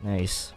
Nice.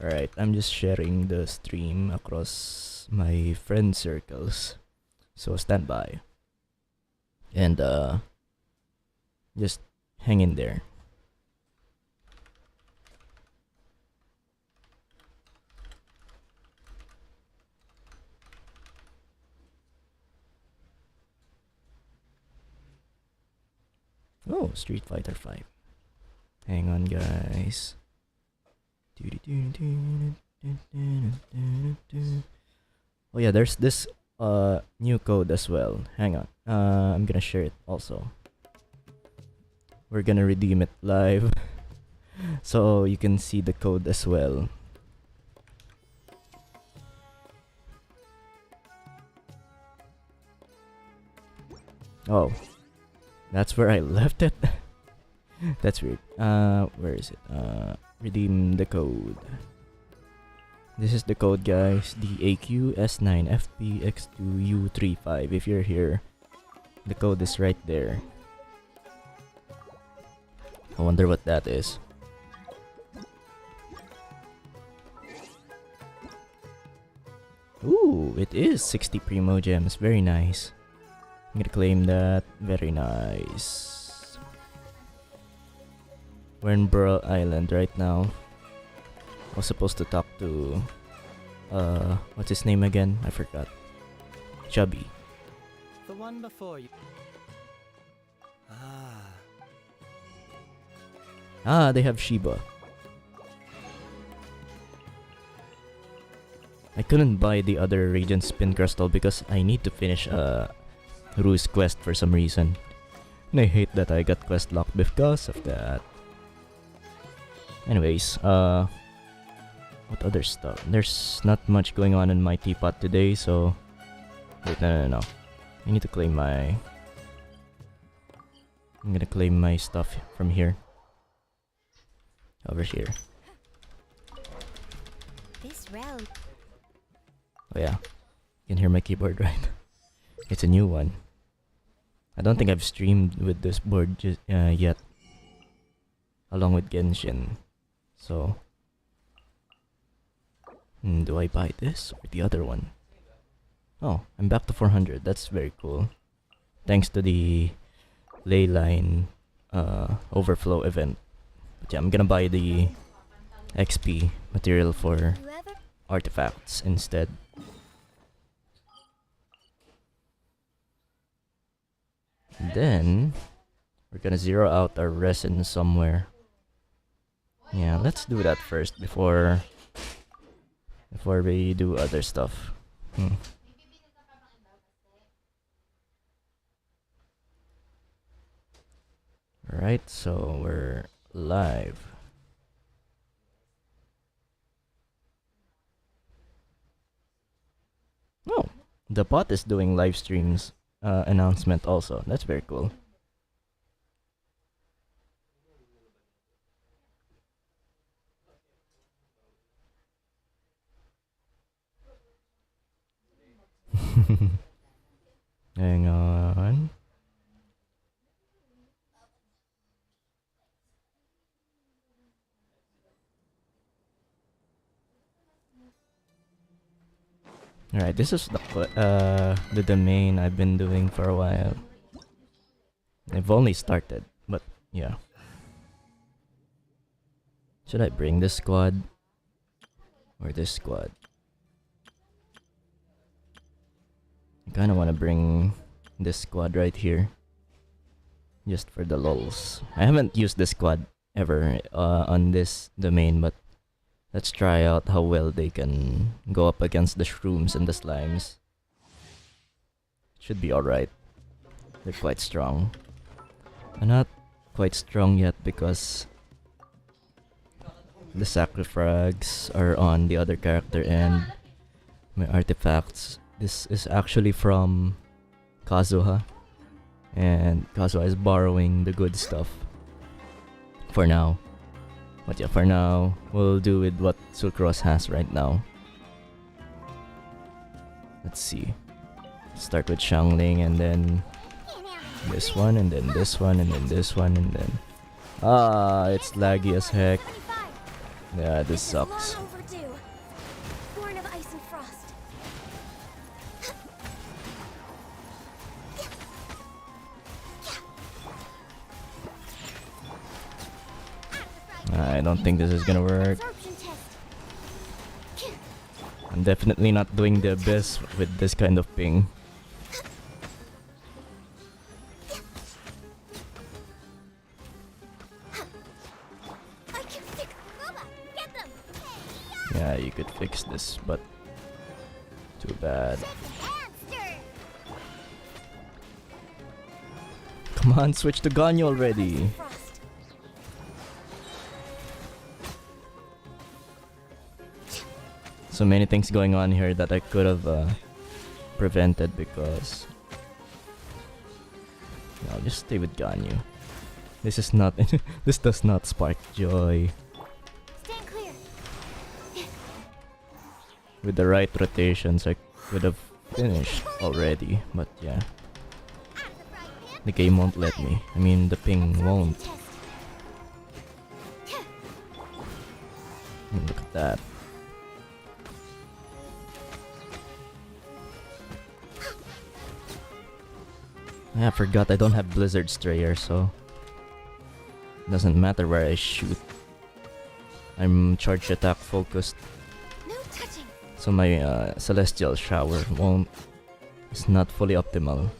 Alright, I'm just sharing the stream across my friend circles. So stand by. And just hang in there. Oh, Street Fighter 5. Hang on, guys. Oh yeah, there's this new code as well. Hang on. I'm gonna share it also. We're gonna redeem it live so you can see the code as well. Oh, that's where I left it. That's weird. Where is it? Redeem the code. This is the code, guys. DAQS9FPX2U35. If you're here, the code is right there. I wonder what that is. Ooh, it is 60 Primo Gems. Very nice. I'm gonna claim that. Very nice. We're in Burrow Island right now. I was supposed to talk to what's his name again? I forgot. Chubby. The one before you. They have Shiba. I couldn't buy the other Radiant Spin Crystal because I need to finish Rue's quest for some reason. And I hate that I got quest locked because of that. Anyways, what other stuff? There's not much going on in my teapot today, so... Wait, no. I need to claim my... I'm gonna claim my stuff from here. Over here. This round. Oh yeah. You can hear my keyboard, right? It's a new one. I don't think I've streamed with this board just yet. Along with Genshin. So... do I buy this or the other one? Oh, I'm back to 400. That's very cool. Thanks to the Leyline overflow event. But yeah, I'm gonna buy the XP material for artifacts instead. And then we're gonna zero out our resin somewhere. Yeah, let's do that first before we do other stuff. Alright, so we're live. Oh, the bot is doing live streams announcement also. That's very cool. Hang on. Alright, this is the domain I've been doing for a while. I've only started, but yeah. Should I bring this squad? Or this squad? I kinda wanna bring this squad right here. Just for the lulz. I haven't used this squad ever on this domain, but let's try out how well they can go up against the shrooms and the slimes. Should be alright. They're quite strong. I'm not quite strong yet because the sacrifrags are on the other character and my artifacts. This is actually from Kazuha. And Kazuha is borrowing the good stuff. For now. But yeah, for now, we'll do with what Sucrose has right now. Let's see. Start with Xiangling and then this one and then this one and then this one and then... Ah, it's laggy as heck. Yeah, this sucks. Born of ice and frost. I don't think this is gonna work. I'm definitely not doing the best with this kind of ping. Yeah, you could fix this, but too bad. Come on, switch to Ganyu already. So many things going on here that I could have prevented because... No, just stay with Ganyu. This is not... this does not spark joy. Stand clear. With the right rotations, I could have finished already, but yeah. The game won't let me. I mean, the ping won't. Look at that. Yeah, I forgot I don't have Blizzard Strayer, so... Doesn't matter where I shoot. I'm charge attack focused. No touching. So my Celestial Shower won't... It's not fully optimal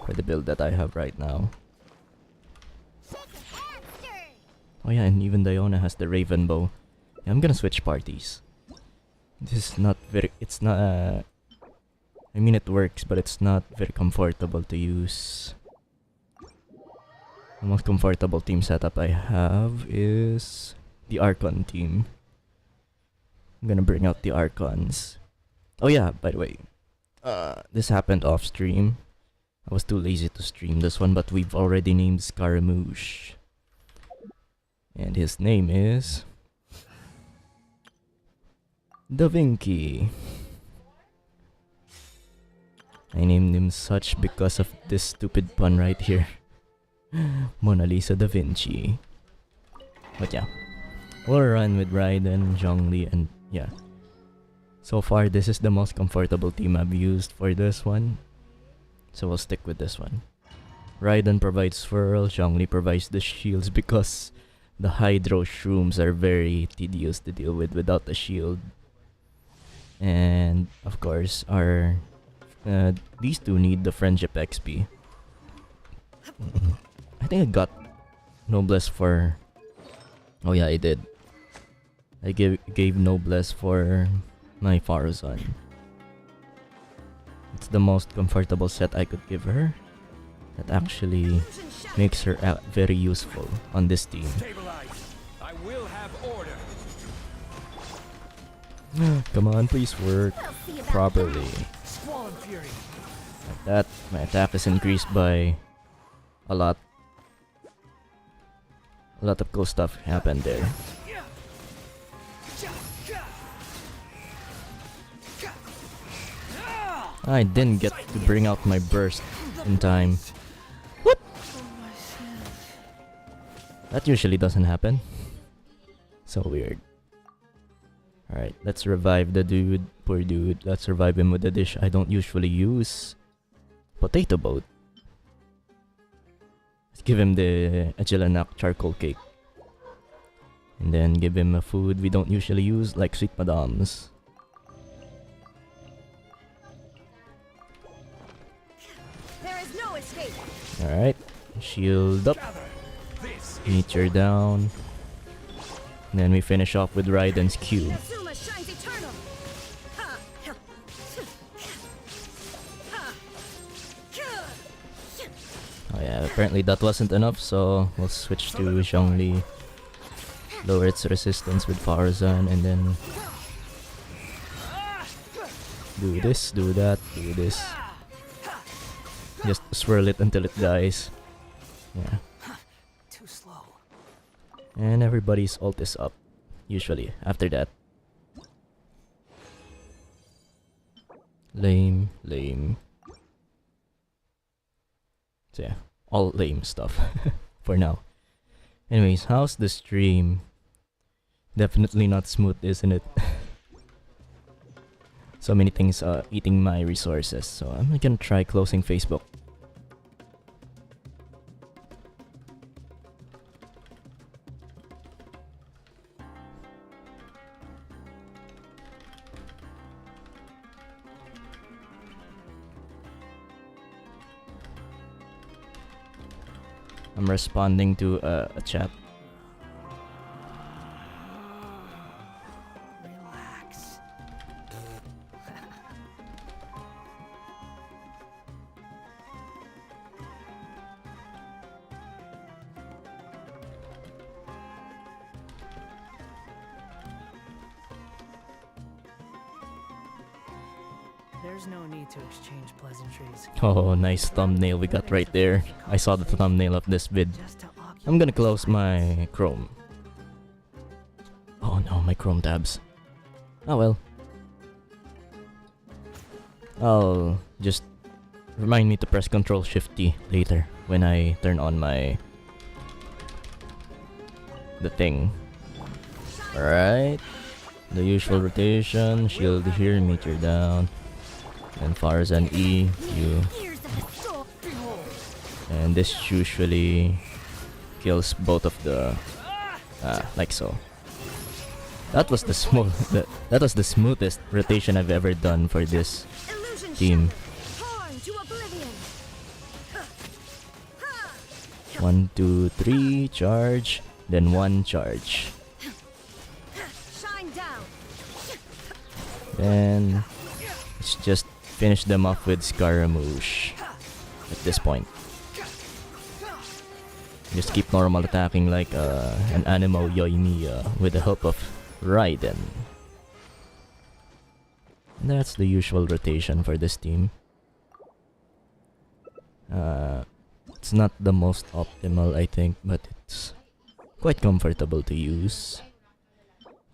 for the build that I have right now. Oh yeah, and even Diona has the Raven Bow. Yeah, I'm gonna switch parties. This is not very... It's not... I mean it works, but it's not very comfortable to use. The most comfortable team setup I have is the Archon team. I'm gonna bring out the Archons. Oh yeah, by the way, this happened off stream. I was too lazy to stream this one, but we've already named Scaramouche. And his name is... Da Vinci. I named him such because of this stupid pun right here. Mona Lisa Da Vinci. But yeah, we'll run with Raiden, Zhongli, and yeah. So far, this is the most comfortable team I've used for this one. So we'll stick with this one. Raiden provides Swirl, Zhongli provides the shields because the Hydro Shrooms are very tedious to deal with without the shield. And of course, our... these two need the friendship XP. I think I got Noblesse for... Oh yeah, I did. I gave Noblesse for my Faruzan. It's the most comfortable set I could give her. That actually makes her very useful on this team. I will have order. Come on, please work properly. Like that, my attack is increased by a lot. A lot of cool stuff happened there. I didn't get to bring out my burst in time. What? That usually doesn't happen. So weird. Alright, let's revive the dude. Poor dude. Let's revive him with a dish I don't usually use. Potato boat. Let's give him the Yelan charcoal cake. And then give him a food we don't usually use, like sweet madams. There is no escape. Alright, shield up. Meteor down. And then we finish off with Raiden's Q. Inazuma shines eternal. Oh yeah, apparently that wasn't enough, so we'll switch to Zhongli. Lower its resistance with Farzan, and then do this, do that, do this. Just swirl it until it dies. Yeah. Too slow. And everybody's ult is up, usually, after that. Lame, lame. So yeah, all lame stuff for now. Anyways, how's the stream? Definitely not smooth, isn't it? So many things eating my resources, so I'm gonna try closing Facebook. I'm responding to a chat. Relax. There's no need to exchange pleasantries. Oh, nice thumbnail we got right there. I saw the thumbnail of this vid. Just to occupy I'm gonna close my Chrome. Oh no, my Chrome tabs. Oh well. I'll just remind me to press Ctrl Shift T later when I turn on the thing. Alright. The usual rotation, shield here, meteor down. And Farzan E, Q. Here's the soul. And this usually kills both of the like so. That was the that was the smoothest rotation I've ever done for this Illusion team. Torn to oblivion. 1, 2, 3, charge, then 1 charge. Shine down. Then let's just finish them off with Scaramouche at this point. Just keep normal attacking like an Animo Yoimiya with the help of Raiden. And that's the usual rotation for this team. It's not the most optimal, I think, but it's quite comfortable to use.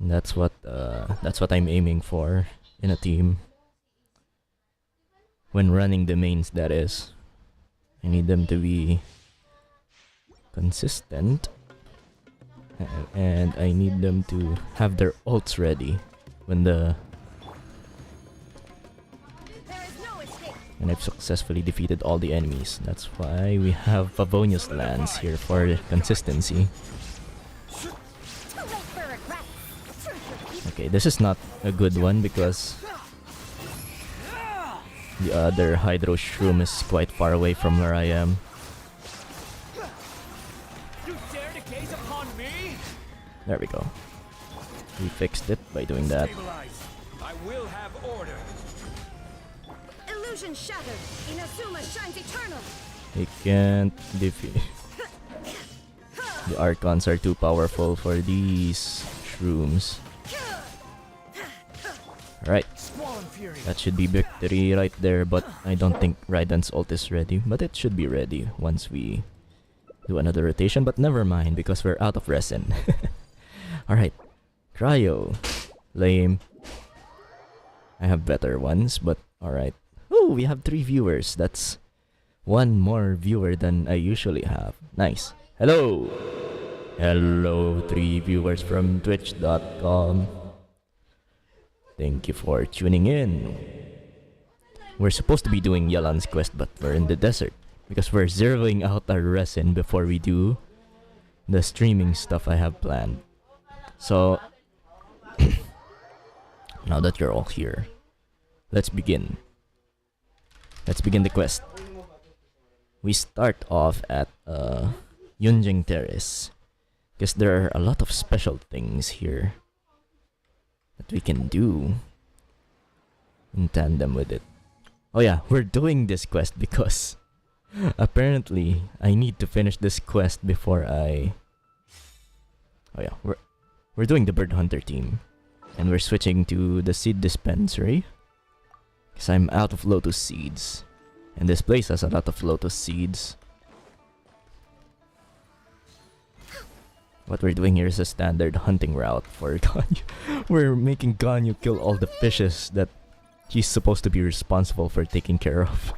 And that's what I'm aiming for in a team. When running the mains, that is. I need them to be consistent. And I need them to have their ults ready when There is no escape. when I've successfully defeated all the enemies. That's why we have Favonius lands here for consistency. Too late for regret. Okay, this is not a good one because the other Hydro Shroom is quite far away from where I am. You dare to gaze upon me? There we go. We fixed it by doing that. Stabilize. I will have order. Illusion shattered. Inazuma shines eternal. They can't defeat. The Archons are too powerful for these Shrooms. Alright, Squall and Fury. that should be victory right there, but I don't think Raiden's ult is ready. But it should be ready once we do another rotation, but never mind because we're out of resin. Alright, Cryo. Lame. I have better ones, but alright. Oh, we have 3 viewers. That's 1 more viewer than I usually have. Nice. Hello! Hello, 3 viewers from twitch.com. Thank you for tuning in. We're supposed to be doing Yelan's quest, but we're in the desert because we're zeroing out our resin before we do the streaming stuff I have planned. So, now that you're all here, let's begin. Let's begin the quest. We start off at Yunjing Terrace because there are a lot of special things here that we can do in tandem with it. Oh yeah, we're doing this quest because apparently I need to finish this quest before I... Oh yeah, we're doing the Bird Hunter team. And we're switching to the seed dispensary because I'm out of lotus seeds. And this place has a lot of lotus seeds. What we're doing here is a standard hunting route for Ganyu. We're making Ganyu kill all the fishes that he's supposed to be responsible for taking care of.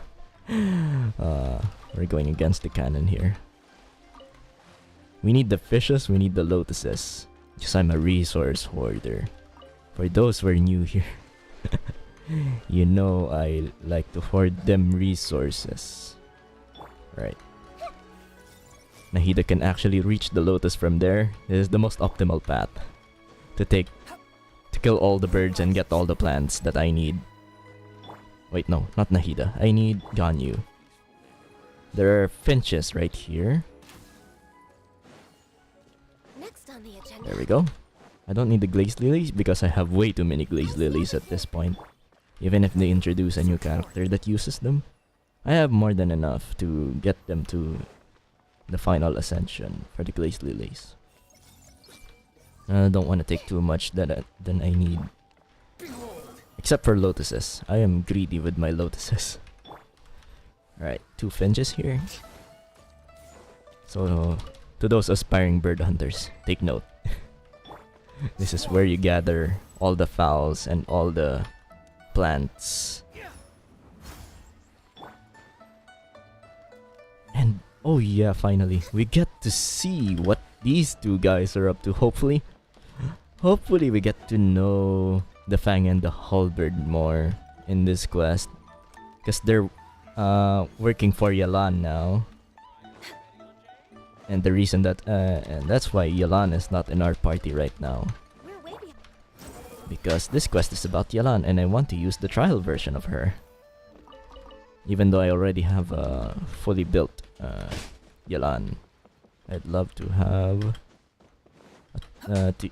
We're going against the cannon here. We need the fishes, we need the lotuses. Because I'm a resource hoarder. For those who are new here, you know I like to hoard them resources. Right. Nahida can actually reach the lotus from there. This is the most optimal path to kill all the birds and get all the plants that I need. Wait, no, not Nahida. I need Ganyu. There are finches right here. Next on the agenda. There we go. I don't need the glazed lilies because I have way too many glazed lilies at this point. Even if they introduce a new character that uses them, I have more than enough to get them to the final ascension for the glazed lilies. I don't want to take too much than I need. Except for lotuses. I am greedy with my lotuses. Alright, 2 finches here. So, to those aspiring bird hunters, take note. This is where you gather all the fowls and all the plants. And oh yeah, finally, we get to see what these two guys are up to. Hopefully we get to know the Fang and the Halberd more in this quest. Because they're working for Yelan now. And the reason that, and that's why Yelan is not in our party right now. Because this quest is about Yelan and I want to use the trial version of her. Even though I already have a fully built Yelan. I'd love to have...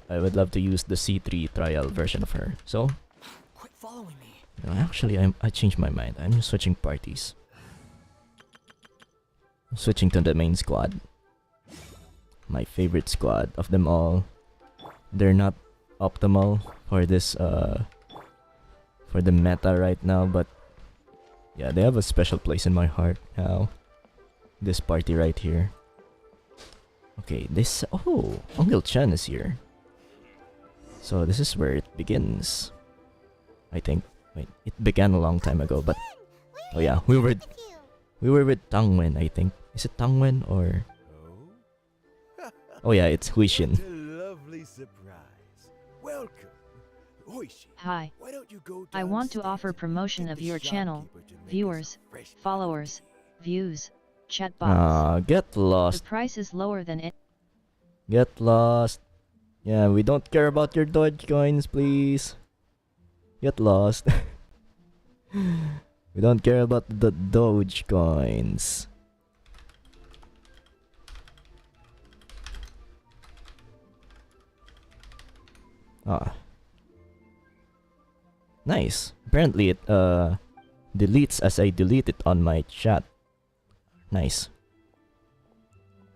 I would love to use the C3 trial version of her. So... Quit following me. No, actually, I changed my mind. I'm switching parties. I'm switching to the main squad. My favorite squad of them all. They're not optimal for this for the meta right now, but yeah, they have a special place in my heart now. This party right here. Okay, this... Oh, Uncle Chen is here. So this is where it begins. I think. Wait, it began a long time ago, but... Oh yeah, we were with Tangwen, I think. Is it Tangwen or... Oh yeah, it's Huishin. Lovely surprise. Welcome. Oishi, Hi. why don't you go I want to downstairs offer promotion and of get the your channel, shopkeeper to make us viewers, some fresh followers, views, chat bots. Get The lost. price is lower than it. Get lost. Yeah, we don't care about your Doge coins, please. Get lost. We don't care about the Doge coins. Ah. Nice. Apparently it deletes as I delete it on my chat. Nice.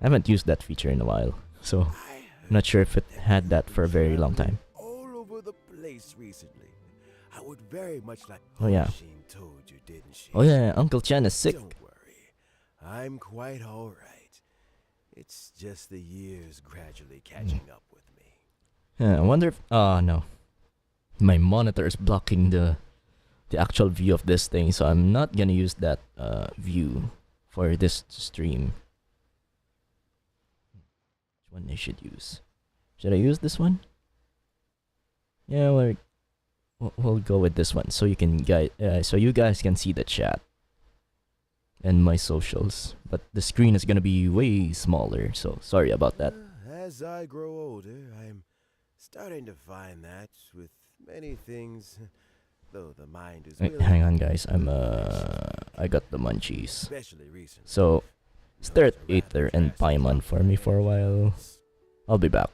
I haven't used that feature in a while, so I'm not sure if it had that for a very long time. all over the place recently. I would very much like. Oh, yeah. Sheen told you, didn't she? Oh yeah, Uncle Chen is sick. Don't worry, I'm quite all right. It's just the years gradually catching up with me. Yeah, I wonder if... Oh no. My monitor is blocking the actual view of this thing, so I'm not gonna use that view for this stream. Which one I should use? Should I use this one? Yeah, we'll go with this one so you guys can see the chat and my socials. But the screen is gonna be way smaller, so sorry about that. As I grow older, I'm starting to find that with many things, though the mind is Wait, willing, hang on, guys. I got the munchies. especially recently. So stare at Those are Aether rather and drastic Paimon for me for a while. I'll be back.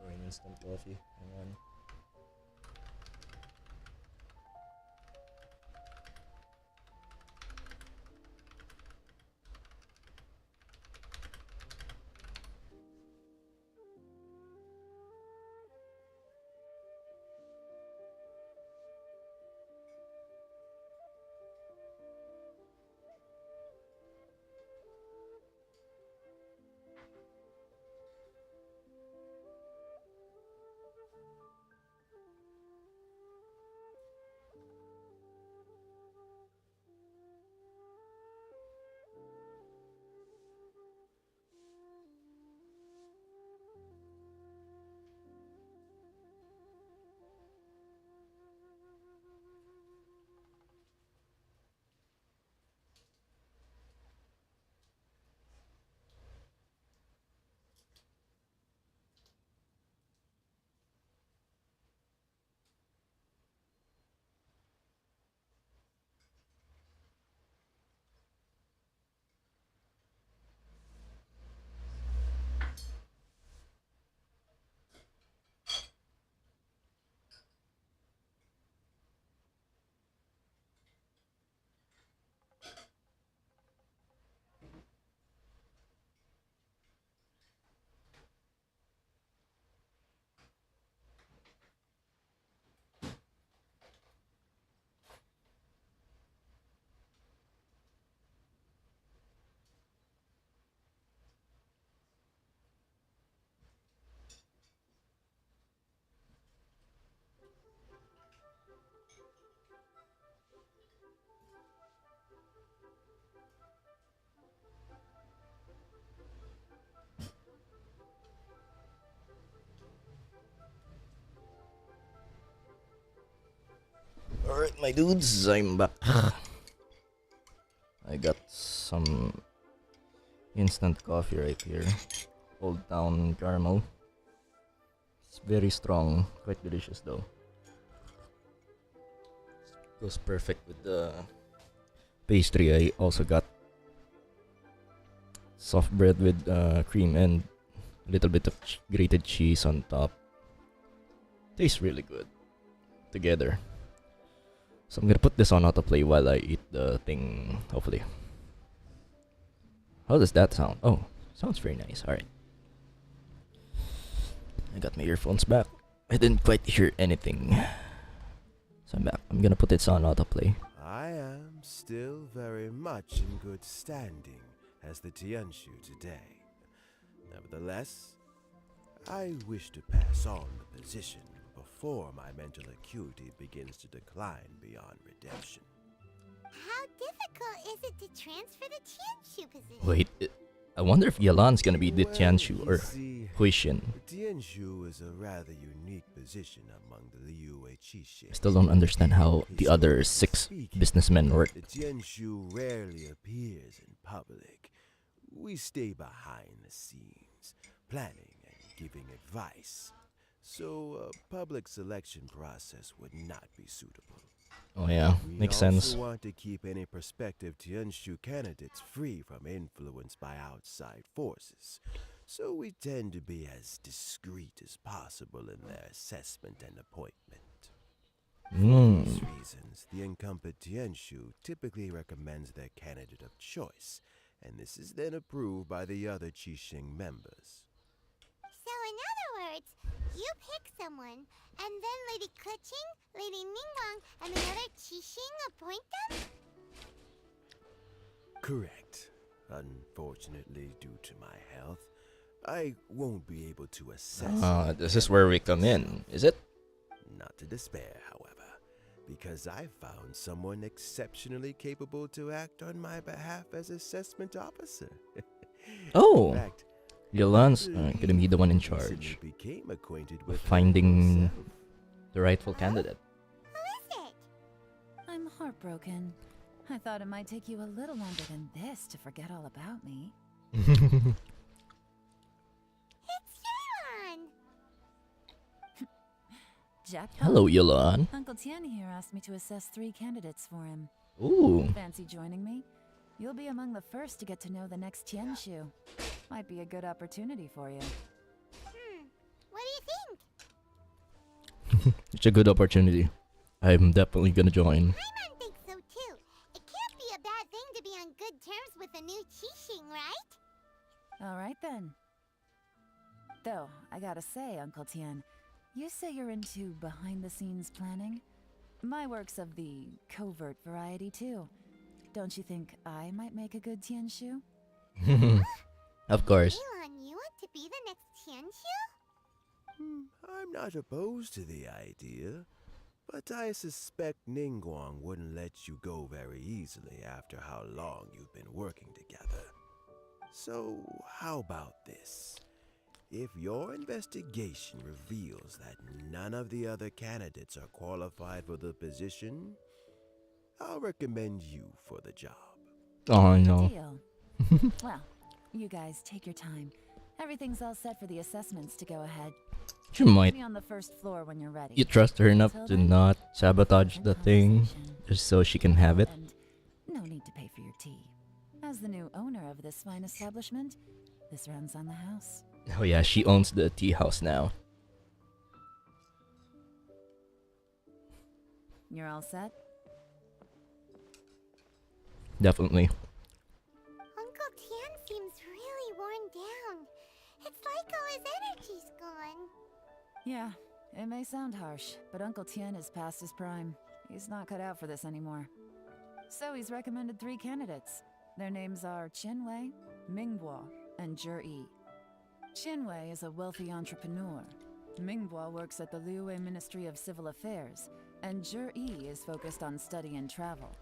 Brewing instant coffee. Hang on. Alright, my dudes, I'm back. I got some instant coffee right here. Old Town Caramel. It's very strong, quite delicious though. Goes perfect with the pastry. I also got soft bread with cream and a little bit of grated cheese on top. Tastes really good together. So I'm gonna put this on autoplay while I eat the thing, hopefully. How does that sound? Oh, sounds very nice. Alright. I got my earphones back. I didn't quite hear anything. So I'm back. I'm gonna put this on autoplay. I am still very much in good standing as the Tianshu today. Nevertheless, I wish to pass on the position before my mental acuity begins to decline beyond redemption. How difficult is it to transfer the Tianshu position? Wait, I wonder if Yelan's gonna be the Well, Tianshu you or see, Huishin. the Tianshu is a rather unique position among the liyue Qixing. I still don't understand how the other 6 businessmen work. The Tianshu rarely appears in public. We stay behind the scenes, planning and giving advice. So a public selection process would not be suitable. Oh yeah, We makes also sense. want to keep any prospective Tianshu candidates free from influence by outside forces. So we tend to be as discreet as possible in their assessment and appointment. For these reasons, the incumbent Tianshu typically recommends their candidate of choice, and this is then approved by the other Qixing members. So in other words, you pick someone, and then Lady Keqing, Lady Ningguang, and the other Qixing appoint them? Correct. Unfortunately, due to my health, I won't be able to assess. This is where we come in, is it? Not to despair, however, because I found someone exceptionally capable to act on my behalf as assessment officer. Oh, In fact, Yelan's gonna be the one in recently charge became acquainted of with her finding herself. the rightful candidate. Who is it? I'm heartbroken. I thought it might take you a little longer than this to forget all about me. It's Yelan! Jackpot. Hello, Yelan. Uncle Tian here asked me to assess 3 candidates for him. Ooh, Fancy joining me? You'll be among the first to get to know the next Tianshu. Might be a good opportunity for you. What do you think? it's a good opportunity. I'm definitely gonna join. Paimon thinks so too. It can't be a bad thing to be on good terms with a new Qixing, right? Alright then. Though, I gotta say, Uncle Tian, you say you're into behind-the-scenes planning? My work's of the covert variety too. Don't you think I might make a good Tianshu? Of course. Yelan, you want to be the next Tianshu? I'm not opposed to the idea, but I suspect Ningguang wouldn't let you go very easily after how long you've been working together. So, how about this? If your investigation reveals that none of the other candidates are qualified for the position, I'll recommend you for the job. Oh no. Deal. Well, you guys take your time. Everything's all set for the assessments to go ahead. She might. Meet me on the first floor when you're ready. You trust her enough Until to then, not sabotage and the thing conversation. just so she can have it? And no need to pay for your tea. As the new owner of this fine establishment, this runs on the house. Oh yeah, she owns the tea house now. You're all set? Definitely. Uncle Tian seems really worn down. It's like all his energy's gone. Yeah, it may sound harsh, but Uncle Tian is past his prime. He's not cut out for this anymore. So he's recommended 3 candidates. Their names are Qinwei, Mingguo, and Zhi. Qinwei is a wealthy entrepreneur. Mingguo works at the Liyue Ministry of Civil Affairs, and Zhi is focused on study and travel.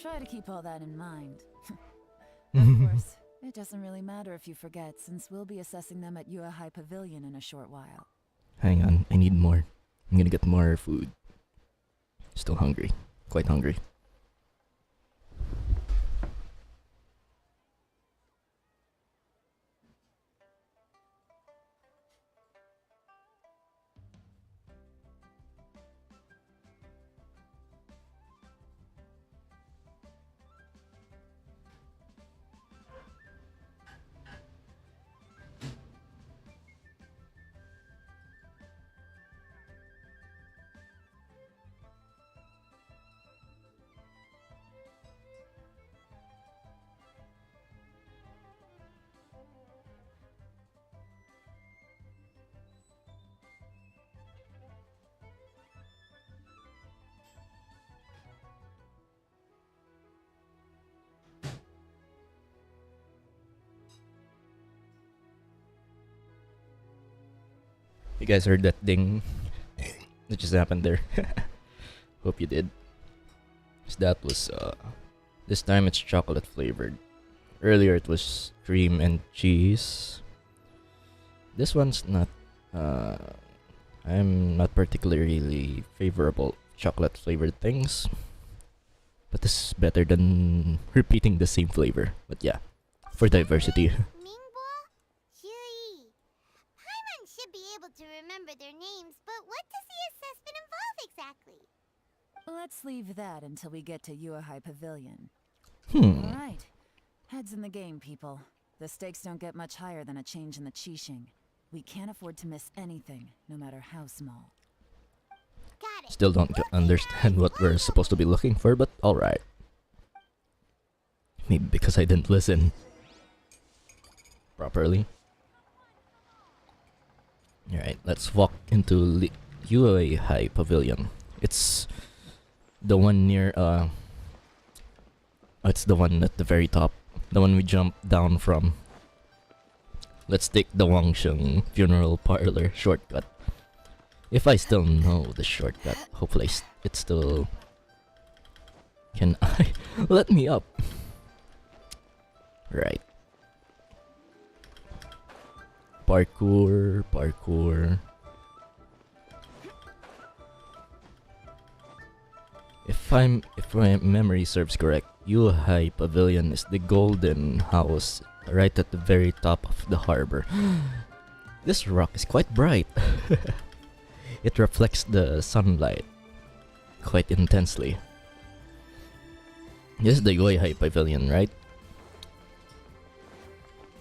Try to keep all that in mind. Of course, it doesn't really matter if you forget, since we'll be assessing them at Yue High Pavilion in a short while. Hang on, I need more. I'm gonna get more food. Still hungry. Quite hungry. You guys heard that ding that just happened there? Hope you did. 'Cause that was this time it's chocolate flavored. Earlier it was cream and cheese. This one's not I'm not particularly favorable chocolate flavored things. But this is better than repeating the same flavor. But yeah, for diversity. Mingbo, Yui. Paimon should be able to remember their names, but what does the assessment involve exactly? Let's leave that until we get to Yuehai Pavilion. Hmm. Alright. Heads in the game, people. The stakes don't get much higher than a change in the Qixing. We can't afford to miss anything, no matter how small. Got it. Still don't understand what we're supposed to be looking for, but alright. Maybe because I didn't listen properly. Alright, let's walk into Yuehai Pavilion. It's the one near it's the one at the very top. The one we jumped down from. Let's take the Wangsheng funeral parlor shortcut. If I still know the shortcut, hopefully it still... Can I... Let me up! Right. Parkour, parkour. If my memory serves correct, Yuehai Pavilion is the golden house right at the very top of the harbor. This rock is quite bright. It reflects the sunlight quite intensely. This is the Yuehai Pavilion, right?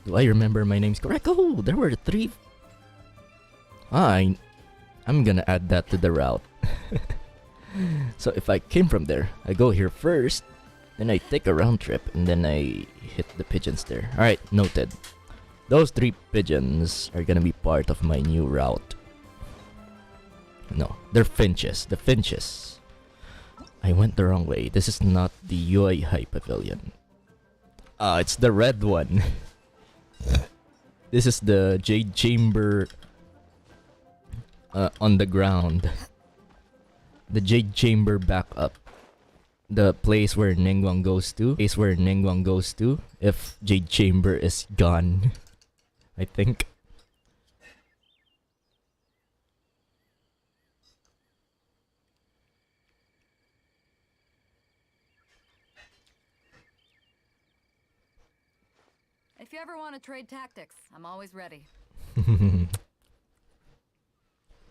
Do I remember my names correct? Oh, there were 3. I'm gonna add that to the route. So if I came from there, I go here first, then I take a round trip, and then I hit the pigeons there. Alright, noted. Those 3 pigeons are gonna be part of my new route. No, they're finches. The finches. I went the wrong way. This is not the Yuehai Pavilion. It's the red one. This is the Jade Chamber on the ground. The Jade Chamber back up. The place where Ningguang goes to. If Jade Chamber is gone. I think. If you ever want to trade tactics, I'm always ready.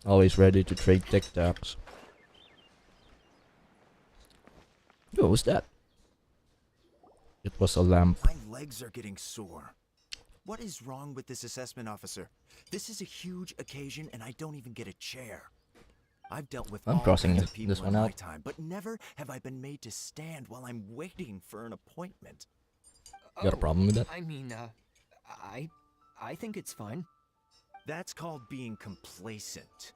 Always ready to trade tic-tacs. Yo, what's that? It was a lamp. My legs are getting sore. What is wrong with this assessment officer? This is a huge occasion and I don't even get a chair. I've dealt with I'm all crossing kinds of people this one in my out. time, but never have I been made to stand while I'm waiting for an appointment. You got a problem with that? I mean, I think it's fine. That's called being complacent.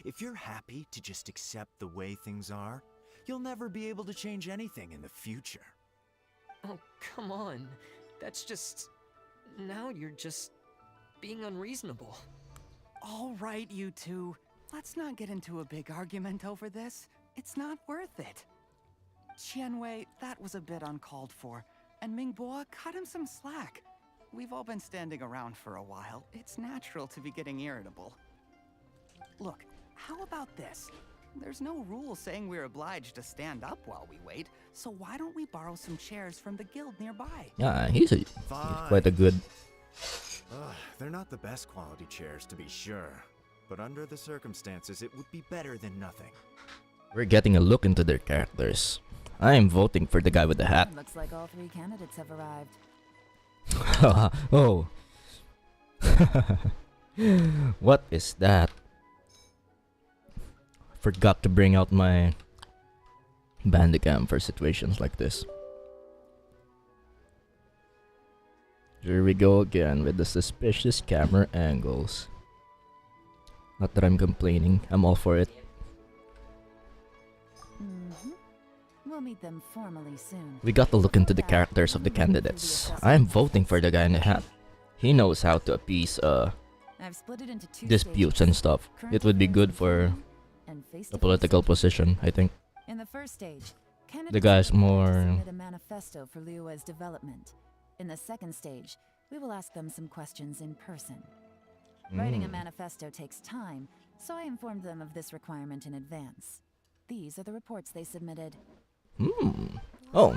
If you're happy to just accept the way things are, you'll never be able to change anything in the future. Oh, come on. That's just... Now you're just being unreasonable. All right, you two. Let's not get into a big argument over this. It's not worth it. Qianwei, that was a bit uncalled for. And Mingbo, cut him some slack. We've all been standing around for a while. It's natural to be getting irritable. Look, how about this? There's no rule saying we're obliged to stand up while we wait, so why don't we borrow some chairs from the guild nearby? Yeah, he's quite a good. They're not the best quality chairs, to be sure. But under the circumstances, it would be better than nothing. We're getting a look into their characters. I am voting for the guy with the hat. Looks like all 3 candidates have arrived. Oh. What is that? Forgot to bring out my Bandicam for situations like this. Here we go again with the suspicious camera angles. Not that I'm complaining, I'm all for it. We'll meet them formally soon. We got to look into the characters of the candidates. I am voting for the guy in the hat. He knows how to appease I've split it into 2 disputes stages. and stuff. It would be good for And a political position, I think. In the first stage, The guy's more. submit a manifesto for Liyue's development. In the second stage, we will ask them some questions in person. Writing a manifesto takes time, so I informed them of this requirement in advance. These are the reports they submitted. Oh. Wow.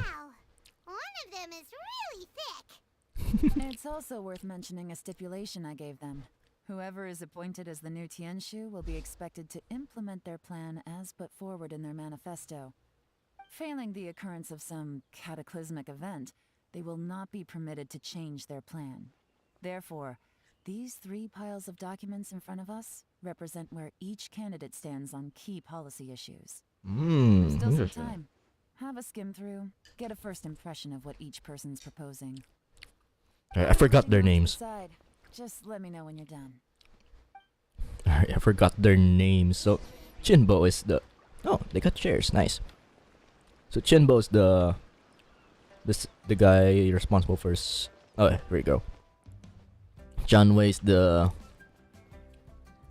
One of them is really thick. It's also worth mentioning a stipulation I gave them. Whoever is appointed as the new Tianshu will be expected to implement their plan as put forward in their manifesto. Failing the occurrence of some cataclysmic event, they will not be permitted to change their plan. Therefore, these 3 piles of documents in front of us represent where each candidate stands on key policy issues. Still some Interesting. time. Have a skim through, get a first impression of what each person's proposing. I forgot their names. Decide. Just let me know when you're done. I forgot their names. So, Chinbo is the. Oh, they got chairs. Nice. So Chinbo is the guy responsible for. Oh, here we go. Janwei's the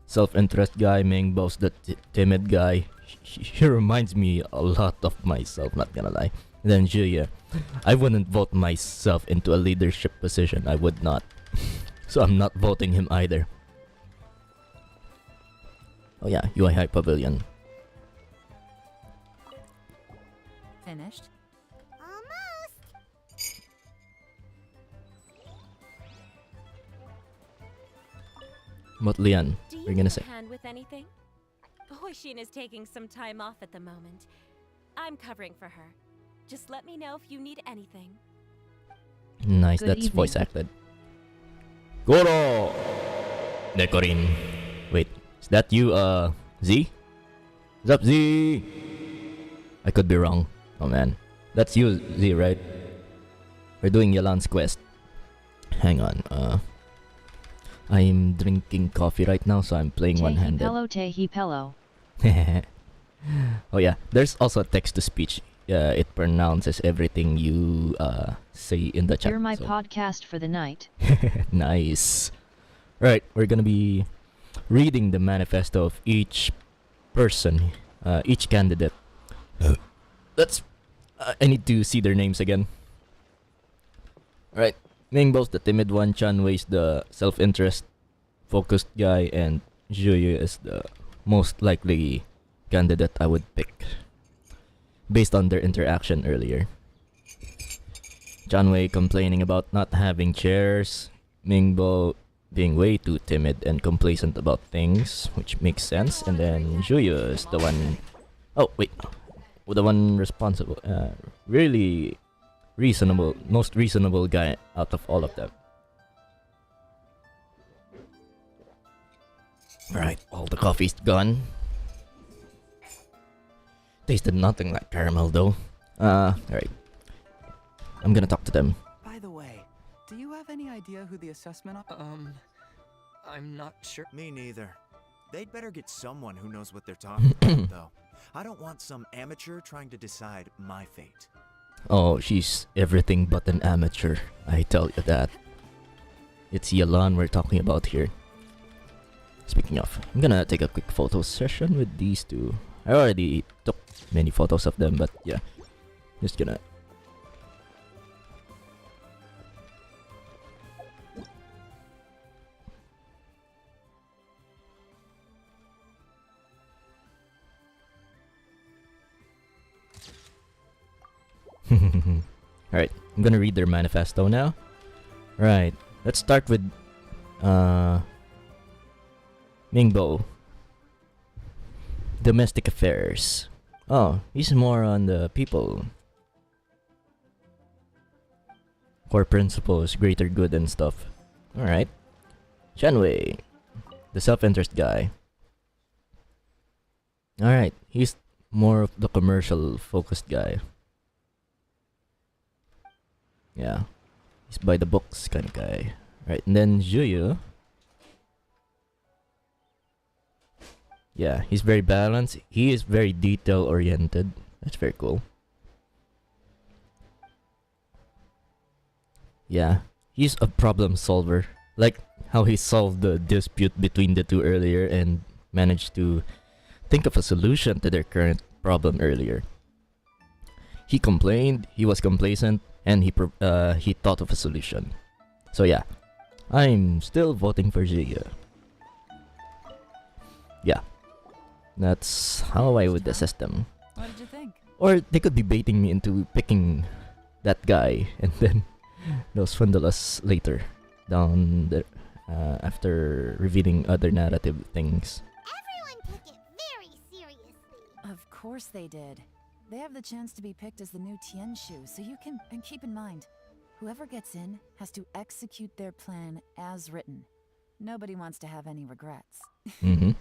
self-interest guy. Mingbo's the timid guy. He reminds me a lot of myself. Not gonna lie. And then Julia, I wouldn't vote myself into a leadership position. I would not. So I'm not voting him either. Oh yeah, UI High Pavilion. Finished? Almost. What, Lian? Do you We're gonna need say. a hand with anything? Hoishin is taking some time off at the moment. I'm covering for her. Just let me know if you need anything. Nice, Good that's evening. voice acted. Goro! Dekorin. Wait, is that you, Z? What's up, Z? I could be wrong. Oh man. That's you, Z, right? We're doing Yelan's quest. Hang on, I'm drinking coffee right now, so I'm playing one-handed. Tehi Pello. Oh yeah, there's also a text-to-speech. It pronounces everything you say in the chat. You're my so. podcast for the night. Nice. Right, we're gonna be reading the manifesto of each person, each candidate. Let's. I need to see their names again. Right, Mingbo's the timid one, Chanwei's the self-interest focused guy, and Juyu is the most likely candidate I would pick based on their interaction earlier. Chanwei complaining about not having chairs, Mingbo being way too timid and complacent about things, which makes sense, and then Juyu is the one. Oh wait, the one responsible, really reasonable, most reasonable guy out of all of them. Right, all the coffee's gone. Tasted nothing like caramel though. Alright. I'm gonna talk to them. By the way, do you have any idea who the assessment I'm not sure. Me neither. They'd better get someone who knows what they're talking about, though. I don't want some amateur trying to decide my fate. Oh, she's everything but an amateur. I tell you that. It's Yelan we're talking about here. Speaking of, I'm gonna take a quick photo session with these two. I already took many photos of them, but yeah. Just gonna... Alright, I'm gonna read their manifesto now. Right, let's start with Mingbo. Domestic affairs. Oh, he's more on the people. Core principles, greater good and stuff. Alright. Shenwei, the self-interest guy. Alright, he's more of the commercial focused guy. Yeah, he's by the books kind of guy. Right, and then Juyu. Yeah, he's very balanced. He is very detail oriented. That's very cool. Yeah, he's a problem solver. Like how he solved the dispute between the two earlier and managed to think of a solution to their current problem earlier. He complained, he was complacent, and he thought of a solution. So yeah, I'm still voting for Jia. Yeah, that's how I would assess them. What did you think? Or they could be baiting me into picking that guy and then they'll swindle us later down the after revealing other narrative things. Everyone took it very seriously. Of course they did. They have the chance to be picked as the new Tianshu, so you can... And keep in mind, whoever gets in has to execute their plan as written. Nobody wants to have any regrets. Mm-hmm.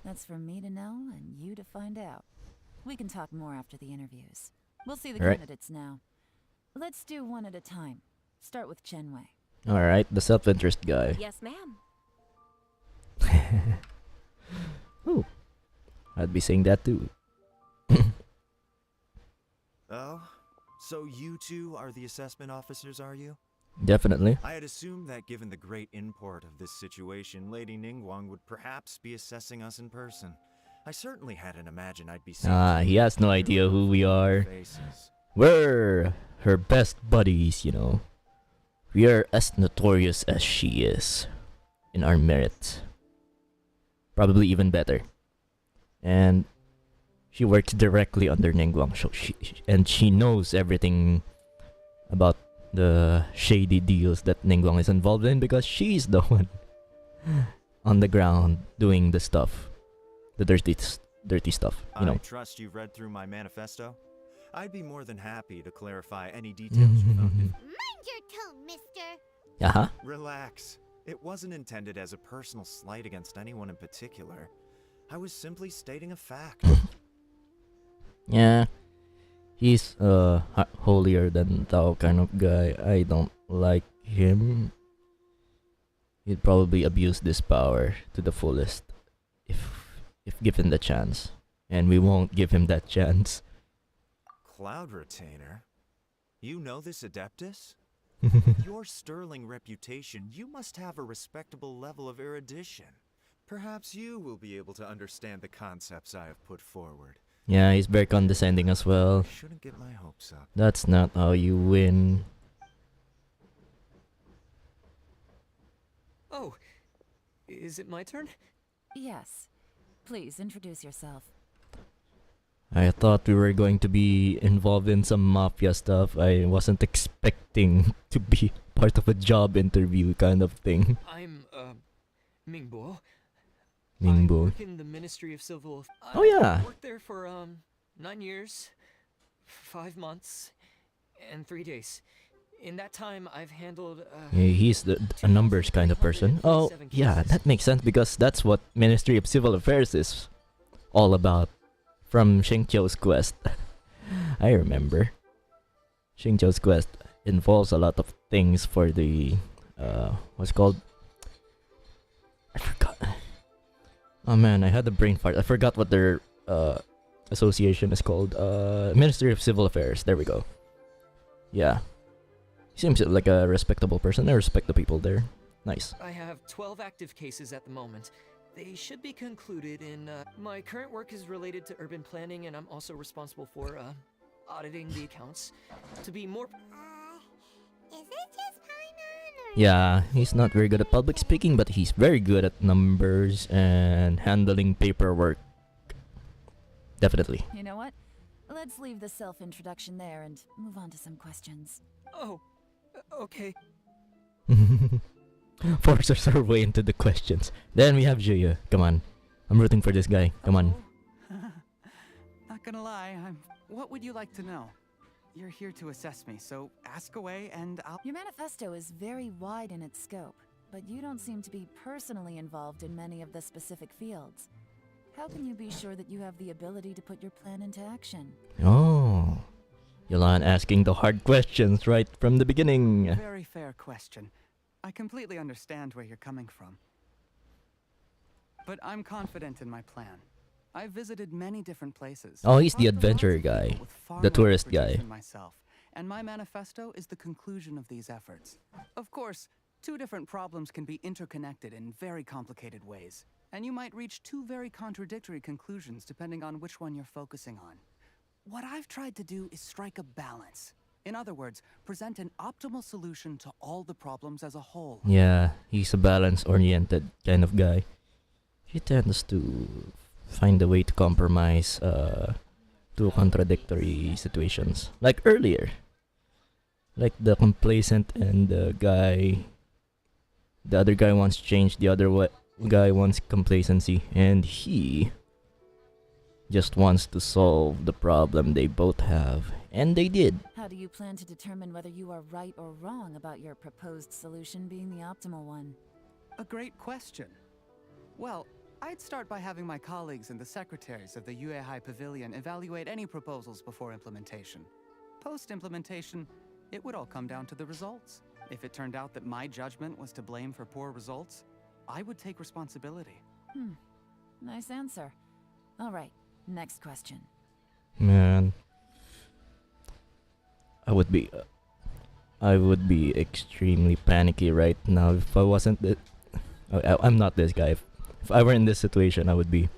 That's for me to know and you to find out. We can talk more after the interviews. We'll see the All right. candidates now. Let's do one at a time. Start with Chenwei. Alright, the self-interest guy. Yes, ma'am. Ooh, I'd be saying that too. Oh, so you two are the assessment officers, are you? Definitely. I had assumed that given the great import of this situation, Lady Ningguang would perhaps be assessing us in person. I certainly hadn't imagined I'd be seeing He has no idea who we are. faces. We're her best buddies, you know. We are as notorious as she is in our merit. Probably even better. And she works directly under Ningguang, so she knows everything about the shady deals that Ningguang is involved in because she's the one on the ground doing the stuff, the dirty stuff, you know. I trust you've read through my manifesto. I'd be more than happy to clarify any details you found. Mind your tone, mister. Uh-huh. Relax. It wasn't intended as a personal slight against anyone in particular. I was simply stating a fact. Yeah. He's holier than thou kind of guy. I don't like him. He'd probably abuse this power to the fullest if given the chance. And we won't give him that chance. Cloud Retainer? You know this Adeptus? With your sterling reputation, you must have a respectable level of erudition. Perhaps you will be able to understand the concepts I have put forward. Yeah, he's very condescending as well. I shouldn't get my hopes up. That's not how you win. Oh, is it my turn? Yes. Please introduce yourself. I thought we were going to be involved in some mafia stuff. I wasn't expecting to be part of a job interview kind of thing. I'm, Mingbo. I Ningbo. work in the Ministry of Civil... Oh, yeah. I worked there for, 9 years, 5 months, and 3 days. In that time, I've handled, Yeah, he's a numbers kind of person. Oh, yeah, that makes sense because that's what Ministry of Civil Affairs is all about. From Shengqiu's quest. I remember. Shengqiu's quest involves a lot of things for the what's it called? I forgot. Oh man, I had a brain fart. I forgot what their association is called. Ministry of Civil Affairs. There we go. Yeah. He seems like a respectable person. I respect the people there. Nice. I have 12 active cases at the moment. They should be concluded in, my current work is related to urban planning, and I'm also responsible for, auditing the accounts. To be more... Is it just Paimon or... Yeah, he's not very good at public speaking, but he's very good at numbers and handling paperwork. Definitely. You know what? Let's leave the self-introduction there and move on to some questions. Oh, okay. Forces our way into the questions. Then we have Liyue. Come on. I'm rooting for this guy. Come on. Not gonna lie, what would you like to know? You're here to assess me, so ask away and I'll... Your manifesto is very wide in its scope, but you don't seem to be personally involved in many of the specific fields. How can you be sure that you have the ability to put your plan into action? Oh. Yelan asking the hard questions right from the beginning. Very fair question. I completely understand where you're coming from. But I'm confident in my plan. I've visited many different places. Oh, he's the talked to lots adventurer of people guy. with far The more tourist expertise guy. than myself, and my manifesto is the conclusion of these efforts. Of course, two different problems can be interconnected in very complicated ways, and you might reach two very contradictory conclusions depending on which one you're focusing on. What I've tried to do is strike a balance. In other words, present an optimal solution to all the problems as a whole. Yeah, he's a balance-oriented kind of guy. He tends to find a way to compromise two contradictory situations. Like earlier. Like the complacent and the other guy wants change, the other guy wants complacency, and he just wants to solve the problem they both have. And they did. How do you plan to determine whether you are right or wrong about your proposed solution being the optimal one? A great question. Well, I'd start by having my colleagues and the secretaries of the Liyue Pavilion evaluate any proposals before implementation. Post-implementation, it would all come down to the results. If it turned out that my judgment was to blame for poor results, I would take responsibility. Nice answer. All right, next question. Man. I would be extremely panicky right now if I wasn't I'm not this guy. If I were in this situation, I would be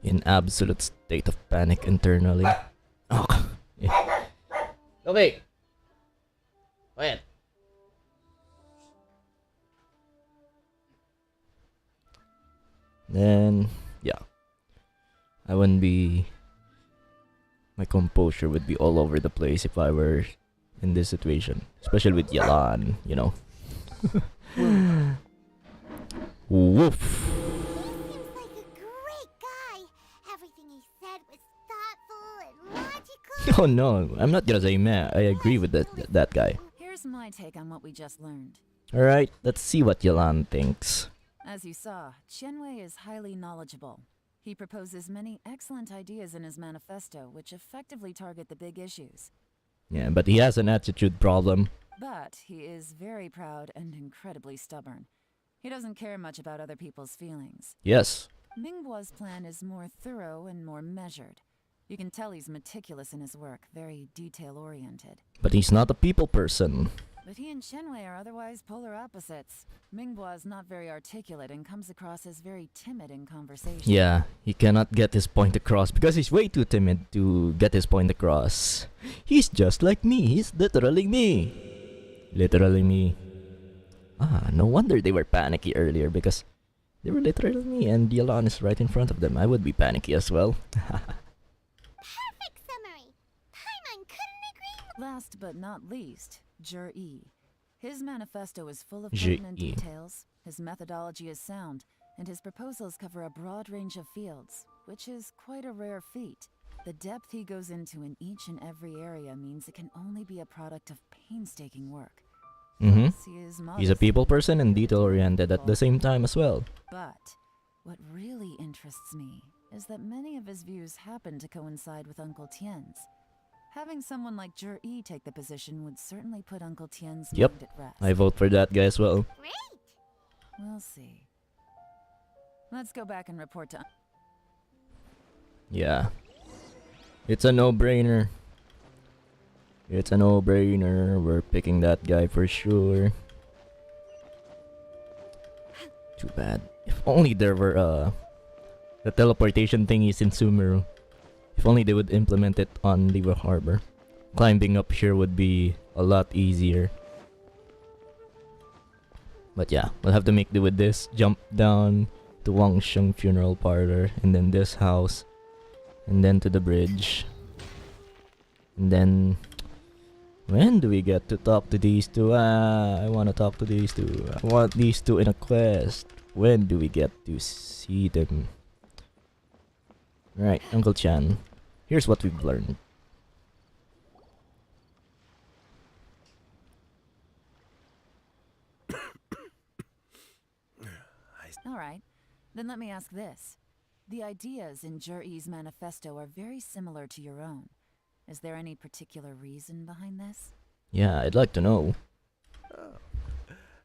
in absolute state of panic internally. Oh, yeah. Okay. Quiet. Then, yeah. I wouldn't be... My composure would be all over the place if I were in this situation. Especially with Yelan, you know. Woof. Seems like a great guy. Everything he said was thoughtful and logical. Oh no, I'm not gonna say meh. I agree with that guy. Here's my take on what we just learned. Alright, let's see what Yelan thinks. As you saw, Qianwei is highly knowledgeable. He proposes many excellent ideas in his manifesto, which effectively target the big issues. Yeah, but he has an attitude problem. But he is very proud and incredibly stubborn. He doesn't care much about other people's feelings. Yes. Mingbo's plan is more thorough and more measured. You can tell he's meticulous in his work, very detail-oriented. But he's not a people person. But he and Qianwei are otherwise polar opposites. Mingbo is not very articulate and comes across as very timid in conversation. Yeah, he cannot get his point across because he's way too timid to get his point across. He's just like me. He's literally me. Literally me. Ah, no wonder they were panicky earlier because they were literally me and Yelan is right in front of them. I would be panicky as well. Perfect summary. Paimon couldn't agree more. Last but not least, Zhi. His manifesto is full of Zhi. pertinent details, his methodology is sound, and his proposals cover a broad range of fields, which is quite a rare feat. The depth he goes into in each and every area means it can only be a product of painstaking work. Mm-hmm. Plus, he is He's a people person and detail-oriented at the same time as well. But what really interests me is that many of his views happen to coincide with Uncle Tien's. Having someone like Zhi take the position would certainly put Uncle Tien's Yep, mind at rest. I vote for that guy as well. Great. We'll see. Let's go back and report to... Yeah. It's a no-brainer. It's a no-brainer. We're picking that guy for sure. Too bad. If only there were the teleportation thingies in Sumeru. If only they would implement it on Liyue Harbor. Climbing up here would be a lot easier. But yeah, we'll have to make do with this. Jump down to Wangsheng Funeral Parlor and then this house. And then to the bridge. And then... When do we get to talk to these two? I wanna talk to these two. I want these two in a quest. When do we get to see them? Right, Uncle Chan. Here's what we've learned. Alright, then let me ask this. The ideas in Jur-E's manifesto are very similar to your own. Is there any particular reason behind this? Yeah, I'd like to know. Oh,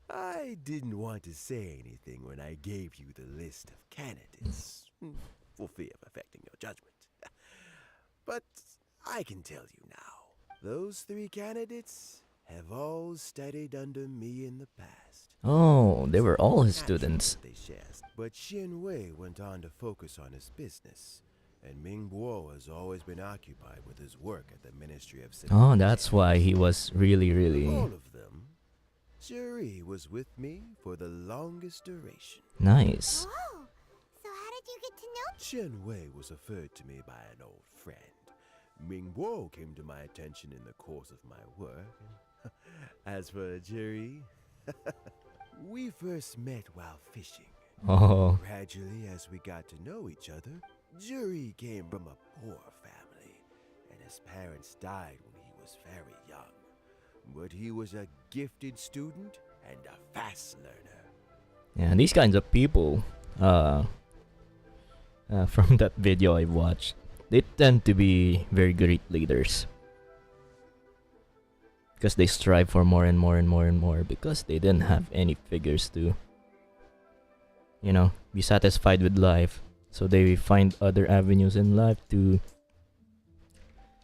I didn't want to say anything when I gave you the list of candidates, for fear of affecting your judgment. But I can tell you now, those 3 candidates have all studied under me in the past. Oh, they were all his students. They shared. But Shenwei went on to focus on his business, and Mingbo has always been occupied with his work at the Ministry of Oh, that's why he was really... All of them. Juri was with me for the longest duration. Nice. Oh, so how did you get to know? Shenwei was referred to me by an old friend. Mingbo came to my attention in the course of my work. As for Juri, we first met while fishing. Oh. Gradually, as we got to know each other, Juri came from a poor family, and his parents died when he was very young. But he was a gifted student and a fast learner. Yeah, these kinds of people, from that video I watched, they tend to be very great leaders. Because they strive for more and more and more and more, because they didn't have any figures to, you know, be satisfied with life. So they find other avenues in life to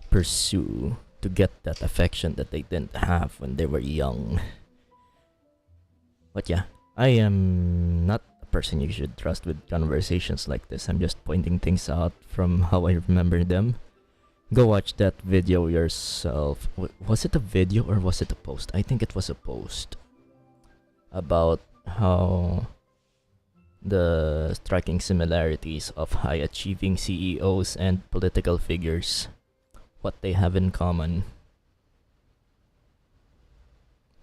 pursue, to get that affection that they didn't have when they were young. But yeah, I am not a person you should trust with conversations like this. I'm just pointing things out from how I remember them. Go watch that video yourself. Was it a video or was it a post? I think it was a post about how the striking similarities of high-achieving CEOs and political figures, what they have in common.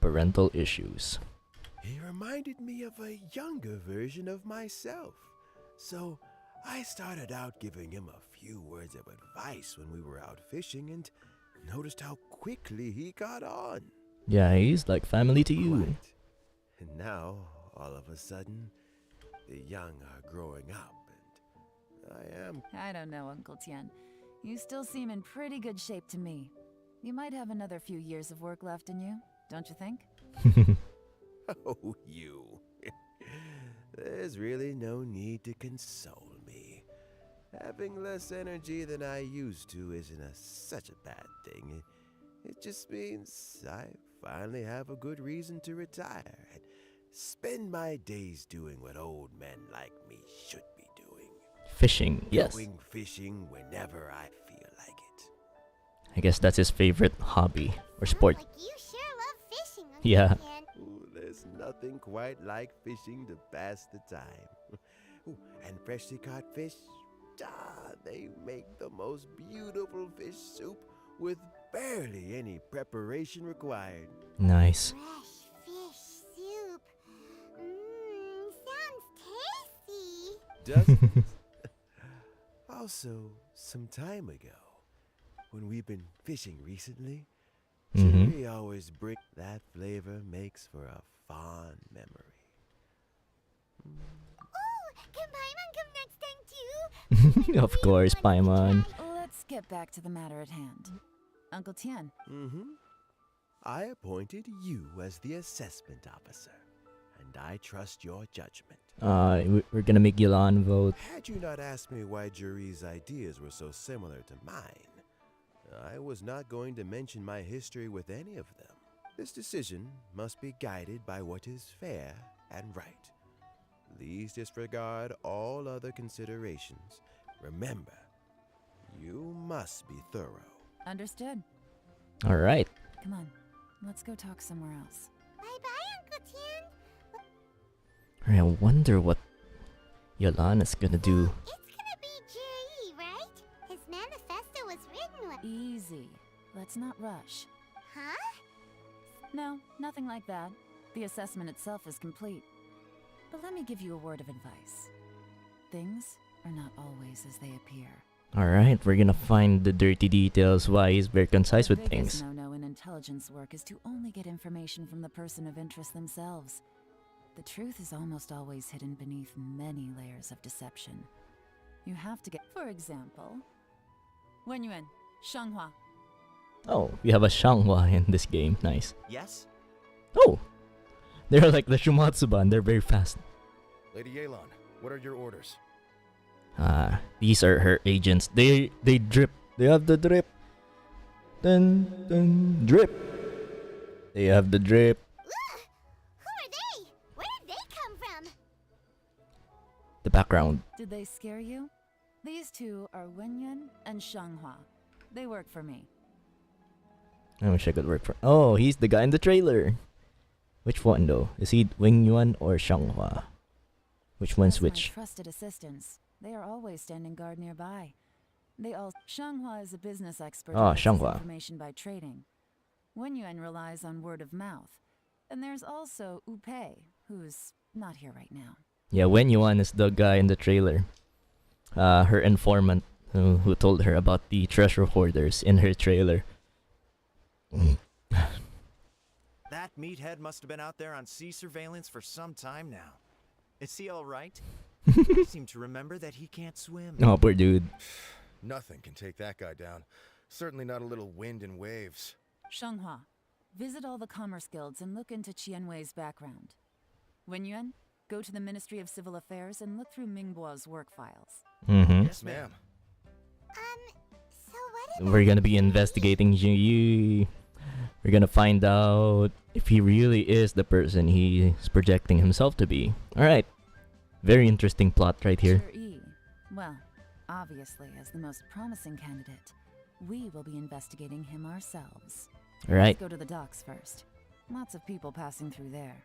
Parental issues. He reminded me of a younger version of myself. So I started out giving him a few words of advice when we were out fishing and noticed how quickly he got on. Yeah, he's like family to you. Right. And now, all of a sudden, the young are growing up and I don't know, Uncle Tian. You still seem in pretty good shape to me. You might have another few years of work left in you, don't you think? Oh, you. There's really no need to console me. Having less energy than I used to isn't such a bad thing. It just means I finally have a good reason to retire and spend my days doing what old men like me should be doing. Fishing, yes. Going fishing whenever I feel like it. I guess that's his favorite hobby or sport. Like you sure love fishing, Uncle Yeah. Tian. Ooh, there's nothing quite like fishing to pass the time. Ooh, and freshly caught fish, they make the most beautiful fish soup with barely any preparation required. Nice. Fresh fish soup. Sounds tasty. Does Also, some time ago, when we've been fishing recently, Jerry always brings that flavor makes for a fond memory. Oh, can Paimon come next time too? Of course, Paimon. Let's get back to the matter at hand. Uncle Tian. I appointed you as the assessment officer, and I trust your judgment. We're gonna make Yelan vote. Had you not asked me why Juri's ideas were so similar to mine, I was not going to mention my history with any of them. This decision must be guided by what is fair and right. Please disregard all other considerations. Remember, you must be thorough. Understood. Alright. Come on, let's go talk somewhere else. Bye-bye, Uncle Tian. I wonder what Yelan is gonna do. It's gonna be Juri, right? His easy. Let's not rush. Huh? No, nothing like that. The assessment itself is complete. But let me give you a word of advice. Things are not always as they appear. Alright, we're gonna find the dirty details why he's very concise with The biggest things. no-no in intelligence work is to only get information from the person of interest themselves. The truth is almost always hidden beneath many layers of deception. You have to get, for example, Wenyuan, Shanghua. Oh, we have a Shanghua in this game. Nice. Yes? Oh! They're like the Shumatsuban, they're very fast. Lady Yelan, what are your orders? These are her agents. They drip. They have the drip. Dun drip. They have the drip. Ugh! Who are they? Where did they come from? The background. Did they scare you? These two are Wenyuan and Shanghua. They work for me. I wish I could work for. Oh, he's the guy in the trailer. Which one though? Is he Wing Yuan or Shanghua? Which one's As my which? trusted assistants. They are always standing guard nearby. They all. Shanghua is a business expert who Ah, gets his Shanghua. information by trading. Wenyuan relies on word of mouth. And there's also Upei, who's not here right now. Yeah, Wen Yuan is the guy in the trailer. Her informant who told her about the treasure hoarders in her trailer. That meathead must have been out there on sea surveillance for some time now. Is he alright? I seem to remember that he can't swim. Oh, poor dude. Nothing can take that guy down. Certainly not a little wind and waves. Shanghua, visit all the commerce guilds and look into Qianwei's background. Wenyuan, go to the Ministry of Civil Affairs and look through Mingbo's work files. Mm-hmm. Yes, ma'am. So what We're gonna be investigating Yi. We're gonna find out if he really is the person he's projecting himself to be. Alright. Very interesting plot right here. Sure E. Well, obviously, as the most promising candidate, we will be investigating him ourselves. Alright. Let's go to the docks first. Lots of people passing through there.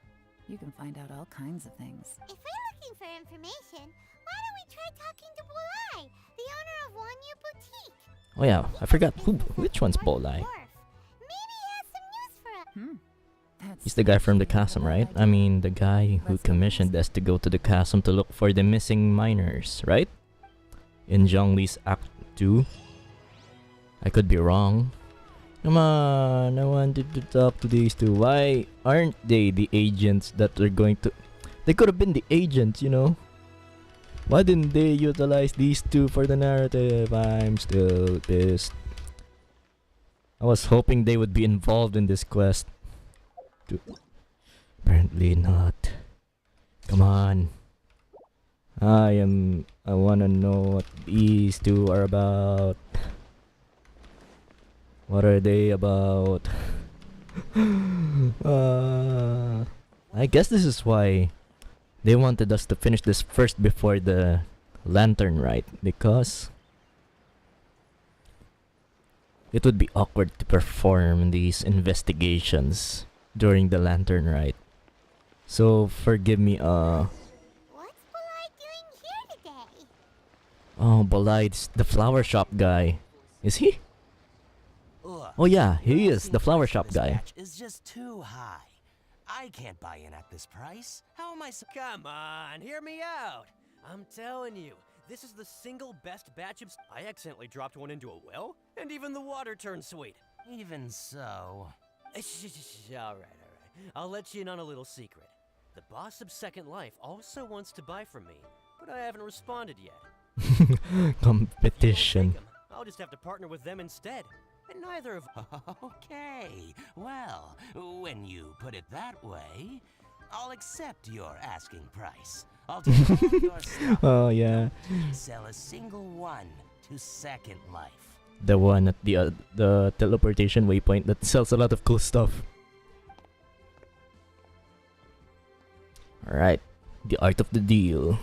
You can find out all kinds of things. If we're looking for information, why don't we try talking to Bolai, the owner of Wanyu Boutique? Oh yeah, I forgot which one's Bolai. Maybe he has some news for us. He's the guy from the chasm, right? I mean, the guy who commissioned us to go to the chasm to look for the missing miners, right? In Zhongli's Act 2. I could be wrong. Come on, I wanted to talk to these two. Why aren't they the agents that are going to... They could have been the agents, you know? Why didn't they utilize these two for the narrative? I'm still pissed. I was hoping they would be involved in this quest. Apparently not. Come on. I wanna know what these two are about. What are they about? I guess this is why they wanted us to finish this first before the lantern rite, because it would be awkward to perform these investigations during the lantern rite. So forgive me, What's Bolai doing here today? oh, Bolide's the flower shop guy. Is he? Oh yeah, he is the flower shop guy. Is just too high. I can't buy in at this price. How am I so— Come on, hear me out. I'm telling you, this is the single best batch of... I accidentally dropped one into a well, and even the water turned sweet. Even so. All right. I'll let you in on a little secret. The boss of Second Life also wants to buy from me, but I haven't responded yet. Competition. I'll just have to partner with them instead. And neither of... Okay, well, when you put it that way, I'll accept your asking price. I'll take all your stuff. Oh yeah, Sell a single one to Second Life. the one at the teleportation waypoint that sells a lot of cool stuff. All right, the art of the deal.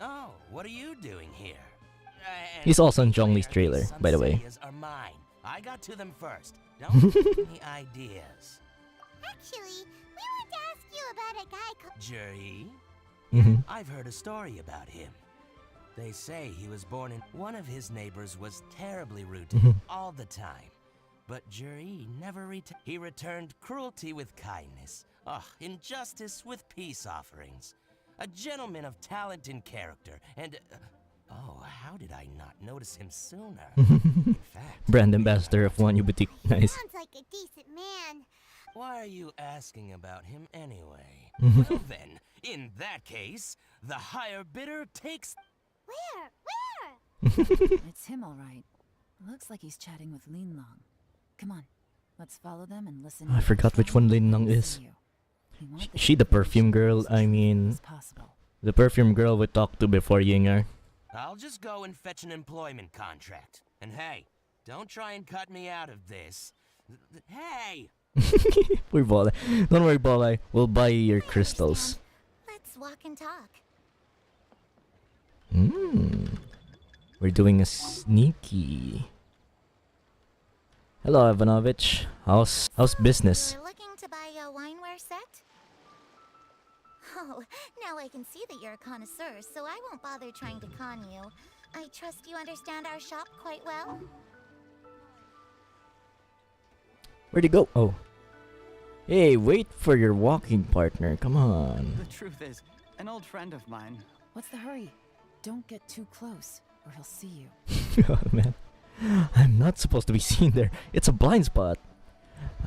Oh, what are you doing here? He's also in Zhongli's trailer, by the way. Ideas are mine. I got to them first. Don't give me ideas. Actually, we want to ask you about a guy called Jerry? Mhm. I've heard a story about him. They say he was born in... One of his neighbors was terribly rude to him all the time. But Juri never he returned cruelty with kindness. Injustice with peace offerings. A gentleman of talent and character, and oh, how did I not notice him sooner? In fact, Brand ambassador of Wanyu Boutique. Nice. Sounds like a decent man. why are you asking about him anyway? Well then, in that case, the higher bidder takes... Where? It's him, all right. Looks like he's chatting with Lin Long. Come on, let's follow them and listen. I forgot which one Lin Long is. She the perfume girl, I mean... The perfume girl we talked to before Yinger. I'll just go and fetch an employment contract. And hey, don't try and cut me out of this. Hey! Poor Balay. Don't worry, Balay. We'll buy you your crystals. Let's walk and talk. We're doing a sneaky. Hello, Ivanovich. How's business? You're looking to buy a wineware set? Oh, now I can see that you're a connoisseur, so I won't bother trying to con you. I trust you understand our shop quite well. Where'd he go? Oh. Hey, wait for your walking partner. Come on. The truth is, an old friend of mine. What's the hurry? Don't get too close, or he'll see you. Oh, man. I'm not supposed to be seen there. It's a blind spot.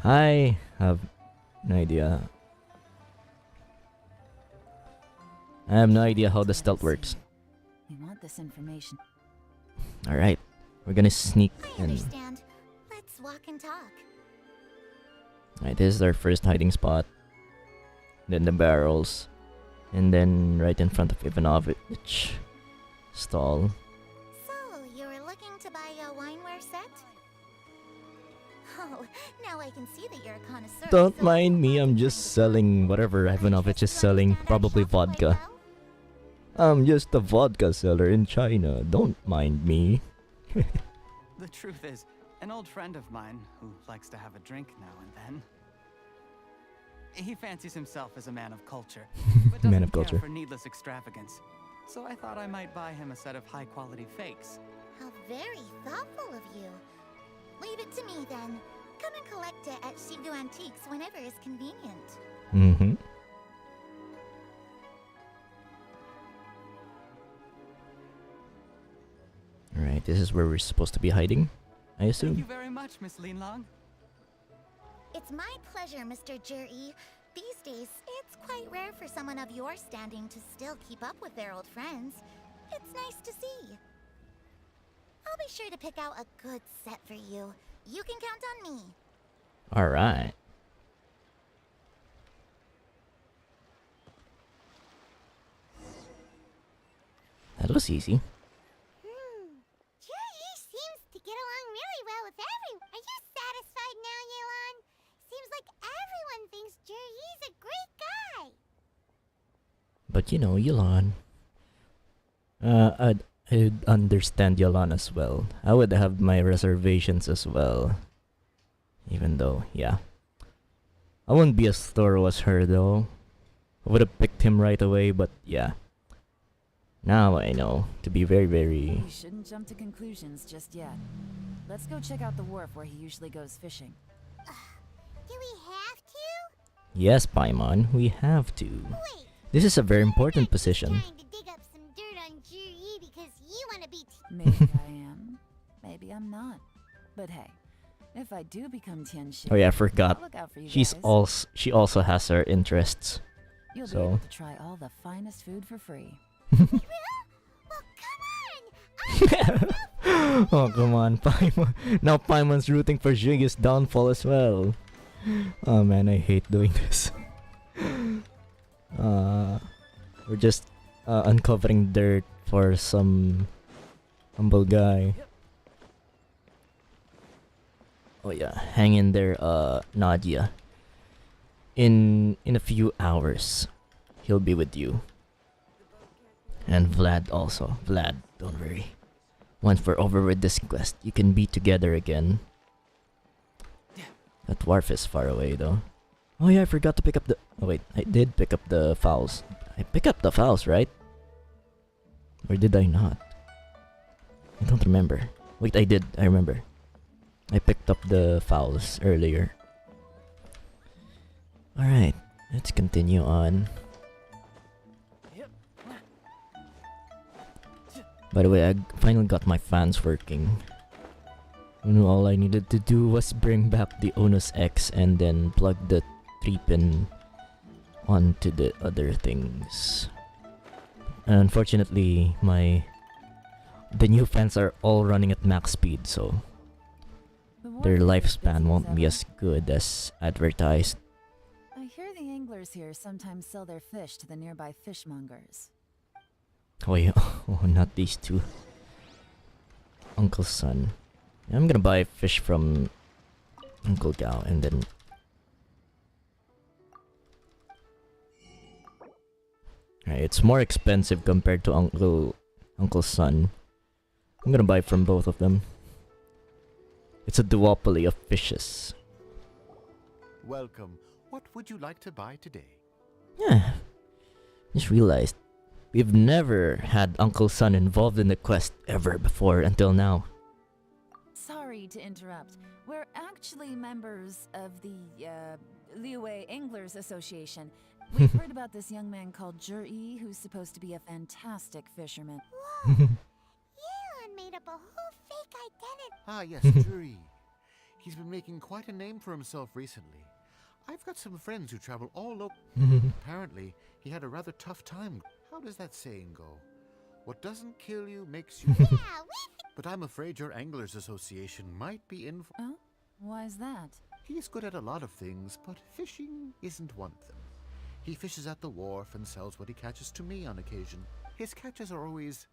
I have no idea. I have no idea how the stealth works. We want this information. Alright. We're gonna sneak I in. understand. Let's walk and talk. Alright, this is our first hiding spot. Then the barrels. And then right in front of Ivanovich stall. So, you were looking to buy a wineware set? Oh, now I can see that you're a connoisseur. Don't mind me, I'm just selling whatever Ivanovich is selling. Probably vodka. I'm just a vodka seller in China. Don't mind me. The truth is, an old friend of mine who likes to have a drink now and then. He fancies himself as a man of culture, but doesn't Man of care culture. for needless extravagance. So I thought I might buy him a set of high-quality fakes. How very thoughtful of you. Leave it to me then. Come and collect it at Shigu Antiques whenever is convenient. Alright, this is where we're supposed to be hiding, I Thank assume. you very much, Miss Lin Long. It's my pleasure, Mr. Juri. These days, it's quite rare for someone of your standing to still keep up with their old friends. It's nice to see. I'll be sure to pick out a good set for you. You can count on me. Alright. That was easy. Juri seems to get along really well with everyone. Are you satisfied now, Yelan? Seems like everyone thinks Juri's a great guy. But you know, Yelan. I'd understand Yelan as well. I would have my reservations as well. Even though, yeah. I wouldn't be as thorough as her though. I would have picked him right away, but yeah. Now I know to be very, very... We shouldn't jump to conclusions just yet. Let's go check out the wharf where he usually goes fishing. Do we have to? Yes, Paimon, we have to. Wait. This is a very important position. Trying to dig up some dirt on Juri because you want to be... Maybe I am. Maybe I'm not. But hey, if I do become Tianxi, Oh yeah, I forgot. I'll look out for you She also has her interests. You'll be So able to try all the finest food for free. Well, come on! oh come on, Paimon. Now Paimon's rooting for Zhiga's downfall as well. Oh man, I hate doing this. We're just uncovering dirt for some humble guy. Oh yeah, hang in there, Nadia. In a few hours, he'll be with you. And Vlad also. Vlad, don't worry. Once we're over with this quest, you can be together again. That dwarf is far away though. Oh yeah, I forgot to pick up the... Oh wait, I did pick up the fowls. I picked up the fowls, right? Or did I not? I don't remember. Wait, I did. I remember. I picked up the fowls earlier. Alright, let's continue on. By the way, I finally got my fans working. All I needed to do was bring back the Onus X and then plug the 3-pin onto the other things. Unfortunately, the new fans are all running at max speed, so their lifespan won't be as good as advertised. I hear the anglers here sometimes sell their fish to the nearby fishmongers. Oh yeah, oh, not these two. Uncle's son. I'm gonna buy fish from Uncle Gao and then... Alright, it's more expensive compared to Uncle's son. I'm gonna buy from both of them. It's a duopoly of fishes. Welcome. What would you like to buy today? Yeah, just realized we've never had Uncle's son involved in the quest ever before until now. Sorry to interrupt. We're actually members of the Liyue Anglers Association. We've heard about this young man called Zhi, who's supposed to be a fantastic fisherman. Whoa! Yelan made up a whole fake identity. Ah, yes, Zhi. He's been making quite a name for himself recently. I've got some friends who travel all over. Apparently, he had a rather tough time. How does that saying go? What doesn't kill you makes you... But I'm afraid your Anglers Association might be in for... Oh? Why is that? He's good at a lot of things, but fishing isn't one of them. He fishes at the wharf and sells what he catches to me on occasion. His catches are always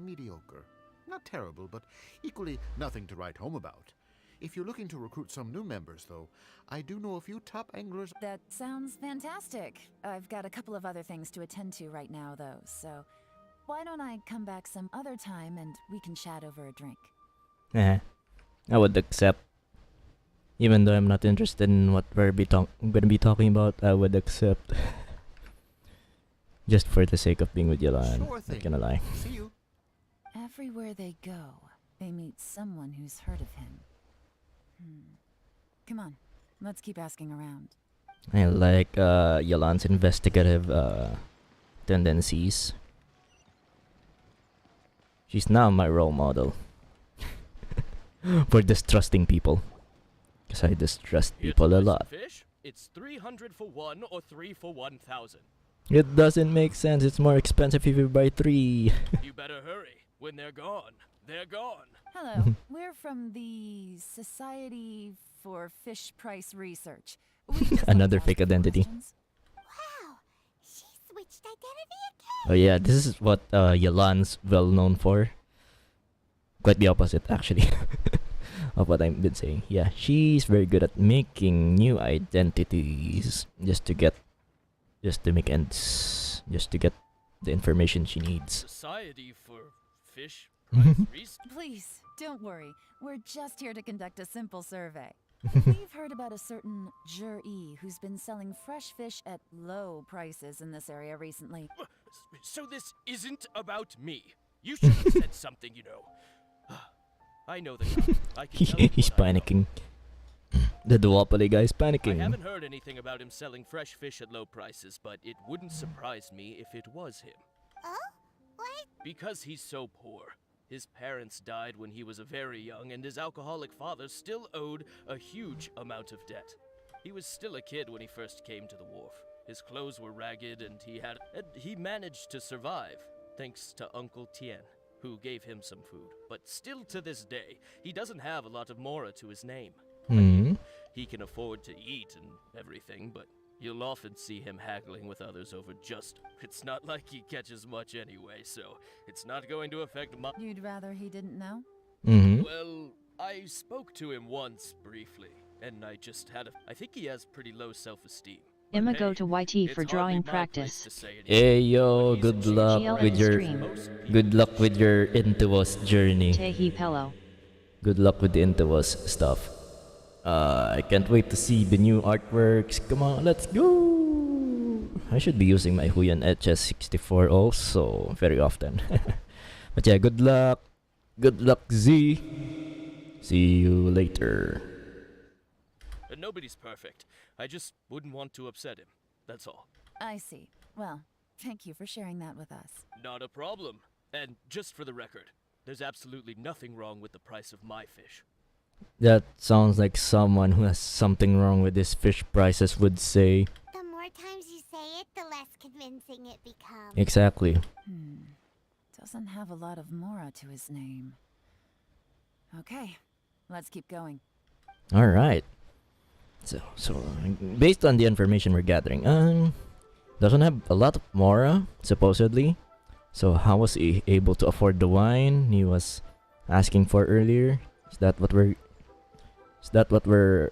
mediocre. Not terrible, but equally nothing to write home about. If you're looking to recruit some new members, though, I do know a few top anglers... That sounds fantastic. I've got a couple of other things to attend to right now, though, so... Why don't I come back some other time and we can chat over a drink? I would accept. Even though I'm not interested in what we're gonna be talking about, I would accept. Just for the sake of being with Yelan, Sure thing. not gonna lie. See you. Everywhere they go, they meet someone who's heard of him. Come on, let's keep asking around. I like Yelan's investigative tendencies. She's now my role model. For distrusting people. Because I distrust people a lot. Fish? It's 300 for one or 3 for 1,000. It doesn't make sense. It's more expensive if you buy 3. You better hurry. When they're gone, they're gone. Hello, we're from the Society for Fish Price Research. Another fake identity. Wow, she switched identity again. Oh yeah, this is what Yelan's well known for. Quite the opposite, actually, of what I've been saying. Yeah, she's very good at making new identities just to get the information she needs. Society for Fish Price Please, don't worry. We're just here to conduct a simple survey. We've heard about a certain Zhi who's been selling fresh fish at low prices in this area recently. So this isn't about me. You should have said something, you know. I know the guy. I can tell you He's what I know. panicking. The duopoly guy's panicking. I haven't heard anything about him selling fresh fish at low prices, but it wouldn't surprise me if it was him. Oh? What? Because he's so poor. His parents died when he was very young, and his alcoholic father still owed a huge amount of debt. He was still a kid when he first came to the wharf. His clothes were ragged, and he managed to survive, thanks to Uncle Tien, who gave him some food. But still to this day, he doesn't have a lot of mora to his name. He can afford to eat and everything, but you'll often see him haggling with others over just... It's not like he catches much anyway, so it's not going to affect my... You'd rather he didn't know? Well, I spoke to him once, briefly, and I just had I think he has pretty low self-esteem. Emma go to YT for drawing practice. Hey yo, good luck GL with your Intuos journey. Tehi Pello. Good luck with the Intuos stuff. I can't wait to see the new artworks. Come on, let's go! I should be using my Huyan HS64 also very often. But yeah, good luck. Good luck, Z. See you later. And nobody's perfect. I just wouldn't want to upset him. That's all. I see. Well, thank you for sharing that with us. Not a problem. And just for the record, there's absolutely nothing wrong with the price of my fish. That sounds like someone who has something wrong with his fish prices would say. The more times you say it, the less convincing it becomes. Exactly. Doesn't have a lot of mora to his name. Okay, let's keep going. All right. So based on the information we're gathering, doesn't have a lot of mora supposedly. So how was he able to afford the wine he was asking for earlier? Is that what we're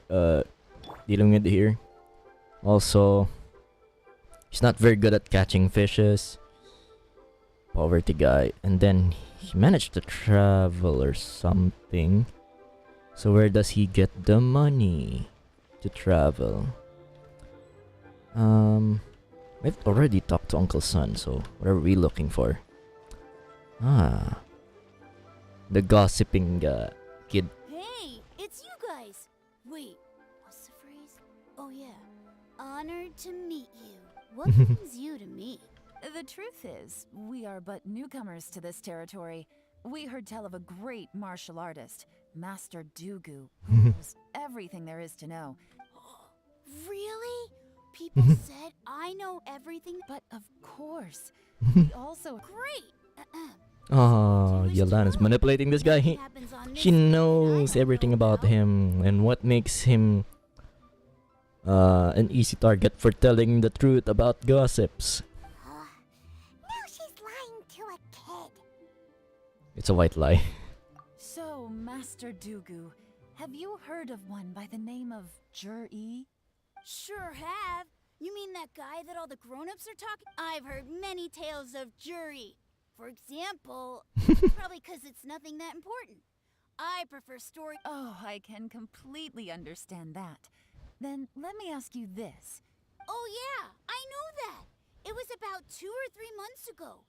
dealing with here? Also, he's not very good at catching fishes. Poverty guy, and then he managed to travel or something. So where does he get the money to travel? We've already talked to Uncle Son, so what are we looking for? The gossiping kid. Hey, it's you guys. Wait, what's the phrase? Oh yeah, honored to meet you. What brings you to me? The truth is, we are but newcomers to this territory. We heard tell of a great martial artist, Master Dugu, who knows everything there is to know. Really? People said I know everything, but of course, we also great. Oh, Yelan is manipulating this guy. She knows everything about him and what makes him an easy target for telling the truth about gossips. Now she's lying to a kid. It's a white lie. So, Master Dugu, have you heard of one by the name of Jur-E? Sure have. You mean that guy that all the grown-ups are talking? I've heard many tales of jury. For example, probably because it's nothing that important. I prefer story. Oh, I can completely understand that. Then let me ask you this. Oh yeah, I know that. It was about 2 or 3 months ago.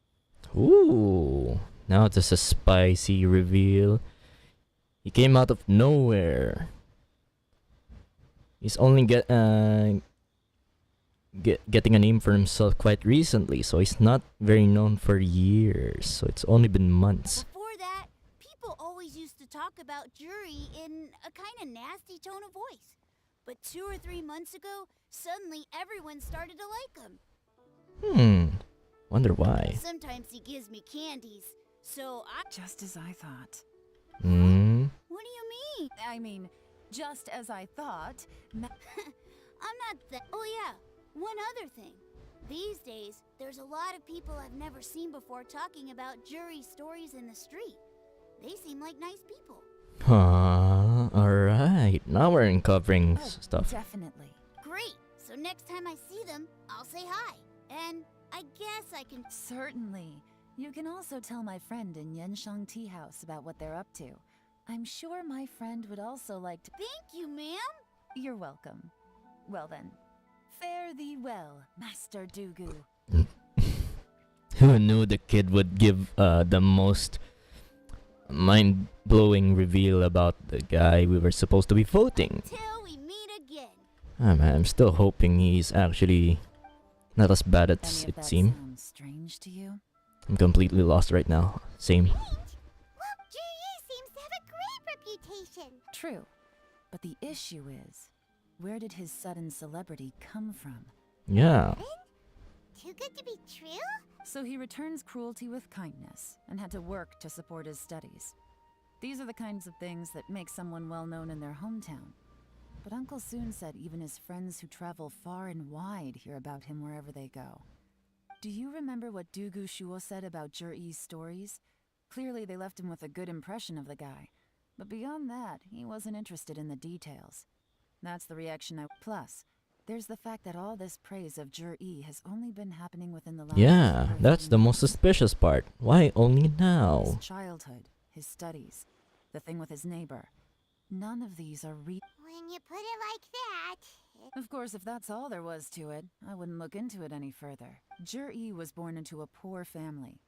Ooh, now there's a spicy reveal. He came out of nowhere. He's only getting a name for himself quite recently, so he's not very known for years. So it's only been months. Before that, people always used to talk about jury in a kind of nasty tone of voice. But 2 or 3 months ago, suddenly everyone started to like him. Wonder why. Sometimes he gives me candies, so I... Just as I thought. What do you mean? I mean, just as I thought... I'm not that... Oh yeah, one other thing. These days, there's a lot of people I've never seen before talking about jury stories in the street. They seem like nice people. Alright. Now we're uncovering stuff. Definitely. Great. So next time I see them, I'll say hi. And I guess I can... Certainly. You can also tell my friend in Yenshang Tea House about what they're up to. I'm sure my friend would also like to... Thank you, ma'am. You're welcome. Well then, fare thee well, Master Dugu. Who knew the kid would give the most mind-blowing reveal about the guy we were supposed to be voting? Till we meet again. Man, I'm still hoping he's actually not as bad as it seems. Sounds strange to you? I'm completely lost right now. Same. Well, Jur-E seems to have a great reputation. True. But the issue is, where did his sudden celebrity come from? Yeah. Too good to be true? So he returns cruelty with kindness and had to work to support his studies. These are the kinds of things that make someone well known in their hometown. But Uncle Soon said even his friends who travel far and wide hear about him wherever they go. Do you remember what Dugu Shuo said about Jur-E's stories? Clearly they left him with a good impression of the guy. But beyond that, he wasn't interested in the details. That's the reaction I... Plus, there's the fact that all this praise of Jur-E has only been happening within the last... Yeah, that's the most suspicious part. Why only now? His childhood, his studies, the thing with his neighbor. None of these are When you put it like that... Of course, if that's all there was to it, I wouldn't look into it any further. Jur-E was born into a poor family.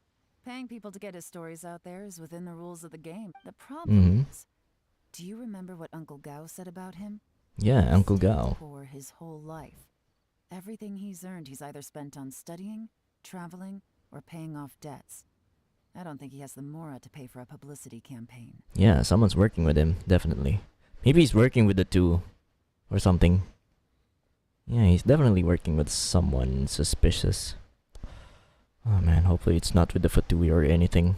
Paying people to get his stories out there is within the rules of the game. The problem is, Do you remember what Uncle Gao said about him? Yeah, Uncle He stayed Gao. poor his whole life. Everything he's earned, he's either spent on studying, traveling, or paying off debts. I don't think he has the mora to pay for a publicity campaign. Yeah, someone's working with him, definitely. Maybe he's working with the two or something. Yeah, he's definitely working with someone suspicious. Oh man, hopefully it's not with the Fatui or anything.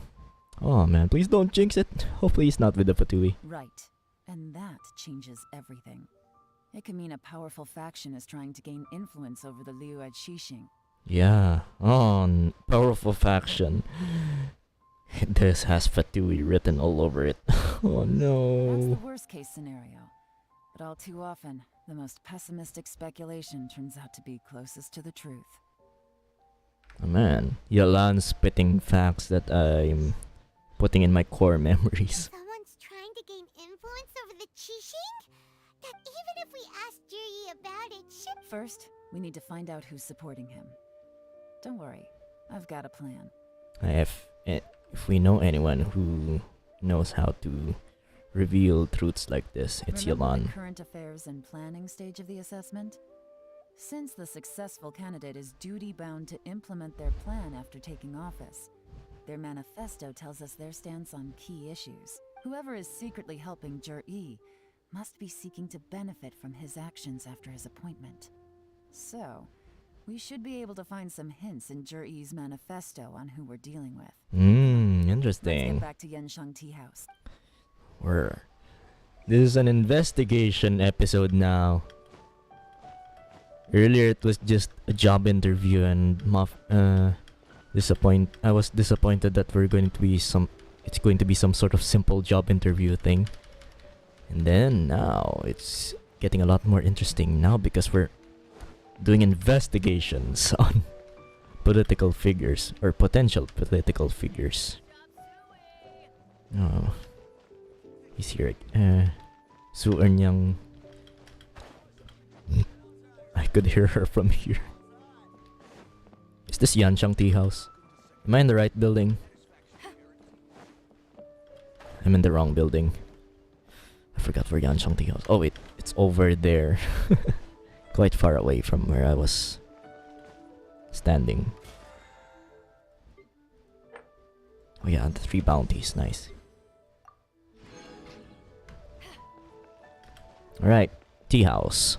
Oh man, please don't jinx it. Hopefully it's not with the Fatui. Right. And that changes everything. It could mean a powerful faction is trying to gain influence over the liyue Xixing. Yeah. Oh, powerful faction. This has Fatui written all over it. Oh That's no. the worst case scenario. But all too often, the most pessimistic speculation turns out to be closest to the truth. Oh man, Yelan spitting facts that I'm putting in my core memories. Someone's trying to gain influence over the Qixing? That even if we ask Jiri about it, should... First, we need to find out who's supporting him. Don't worry, I've got a plan. If we know anyone who knows how to reveal truths like this, it's Remember Yelan. the current affairs and planning stage of the assessment? Since the successful candidate is duty-bound to implement their plan after taking office, their manifesto tells us their stance on key issues. Whoever is secretly helping Jir-E must be seeking to benefit from his actions after his appointment. So, we should be able to find some hints in Jir-E's manifesto on who we're dealing with. Let's Interesting. get back to Yanshang Tea House. This is an investigation episode now. Earlier it was just a job interview and I was disappointed that it's going to be some sort of simple job interview thing. And then now it's getting a lot more interesting now because we're doing investigations on political figures or potential political figures. Oh, he's here. Su Earnyang. I could hear her from here. Is this Yanshang Tea House? Am I in the right building? I'm in the wrong building. I forgot where Yanshang Tea House. Oh wait, it's over there. Quite far away from where I was standing. Oh yeah, the 3 bounties, nice. Alright, tea house.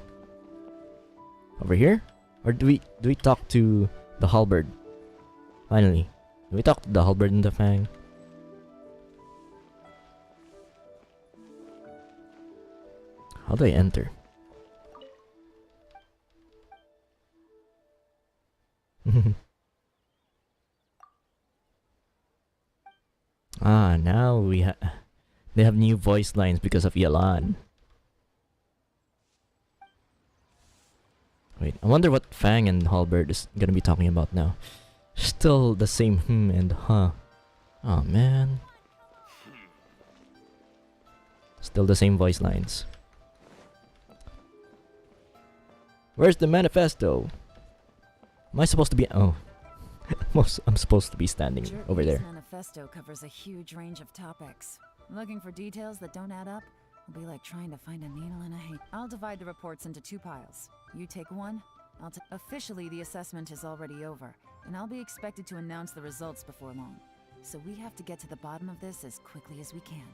Over here? Or do we talk to the halberd? Finally. Do we talk to the halberd and the fang? How do I enter? Now they have new voice lines because of Yelan. Wait, I wonder what Fang and Halberd is gonna be talking about now. Still the same and huh. Oh man. Still the same voice lines. Where's the manifesto? Am I supposed to be... Oh. I'm supposed to be standing over there. Manifesto covers a huge range of topics. Looking for details that don't add up will be like trying to find a needle in a hay. I'll divide the reports into 2 piles. You take one, Officially, the assessment is already over, and I'll be expected to announce the results before long. So we have to get to the bottom of this as quickly as we can.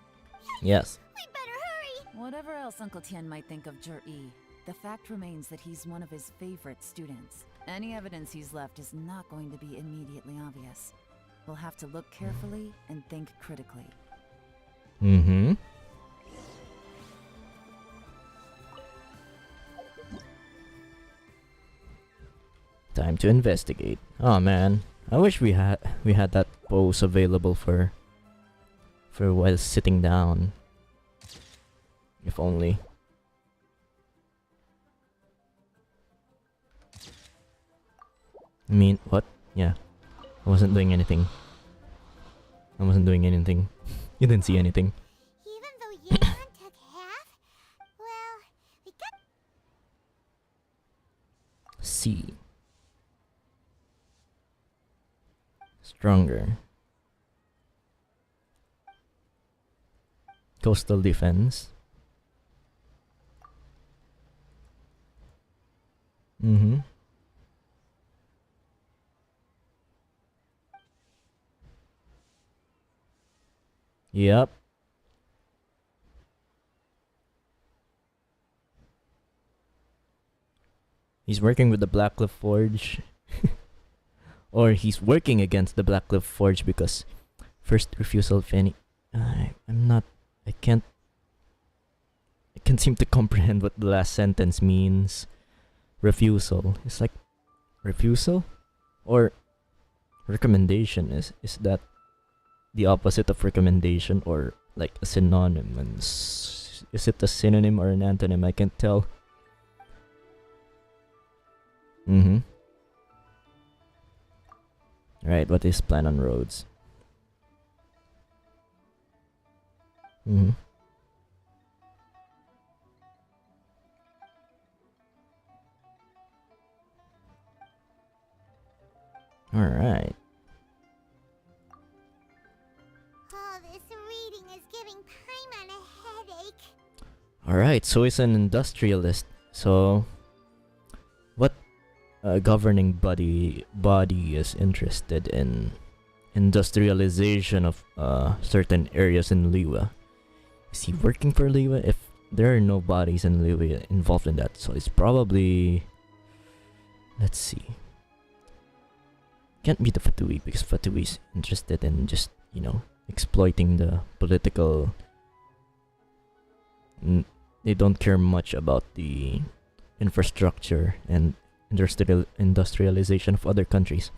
Yes. We better hurry! Whatever else Uncle Tian might think of Jir-E, the fact remains that he's one of his favorite students. Any evidence he's left is not going to be immediately obvious. We'll have to look carefully and think critically. Mm-hmm. Time to investigate. Oh man, I wish we had that pose available for while sitting down. If only. I mean, what? Yeah. I wasn't doing anything. You didn't see anything. Even though Yelan took half? Well, we got... C. Stronger. Coastal defense. Mm-hmm. Yep. He's working with the Blackcliff Forge. Or he's working against the Blackcliff Forge because first refusal of any... I'm not... I can't seem to comprehend what the last sentence means. Refusal. It's like... Refusal? Or... Recommendation. Is that the opposite of recommendation or like a synonym? And is it a synonym or an antonym? I can't tell. Mm-hmm. Right, what is plan on roads? Mm-hmm. Alright. Oh, this reading is giving Paimon a headache. Alright, so he's an industrialist. So, what governing body is interested in industrialization of certain areas in liyue? Is he working for liyue? If there are no bodies in liyue involved in that, so it's probably... Let's see. Can't be the Fatui because Fatui is interested in just, you know, exploiting the political... They don't care much about the infrastructure and industrialization of other countries.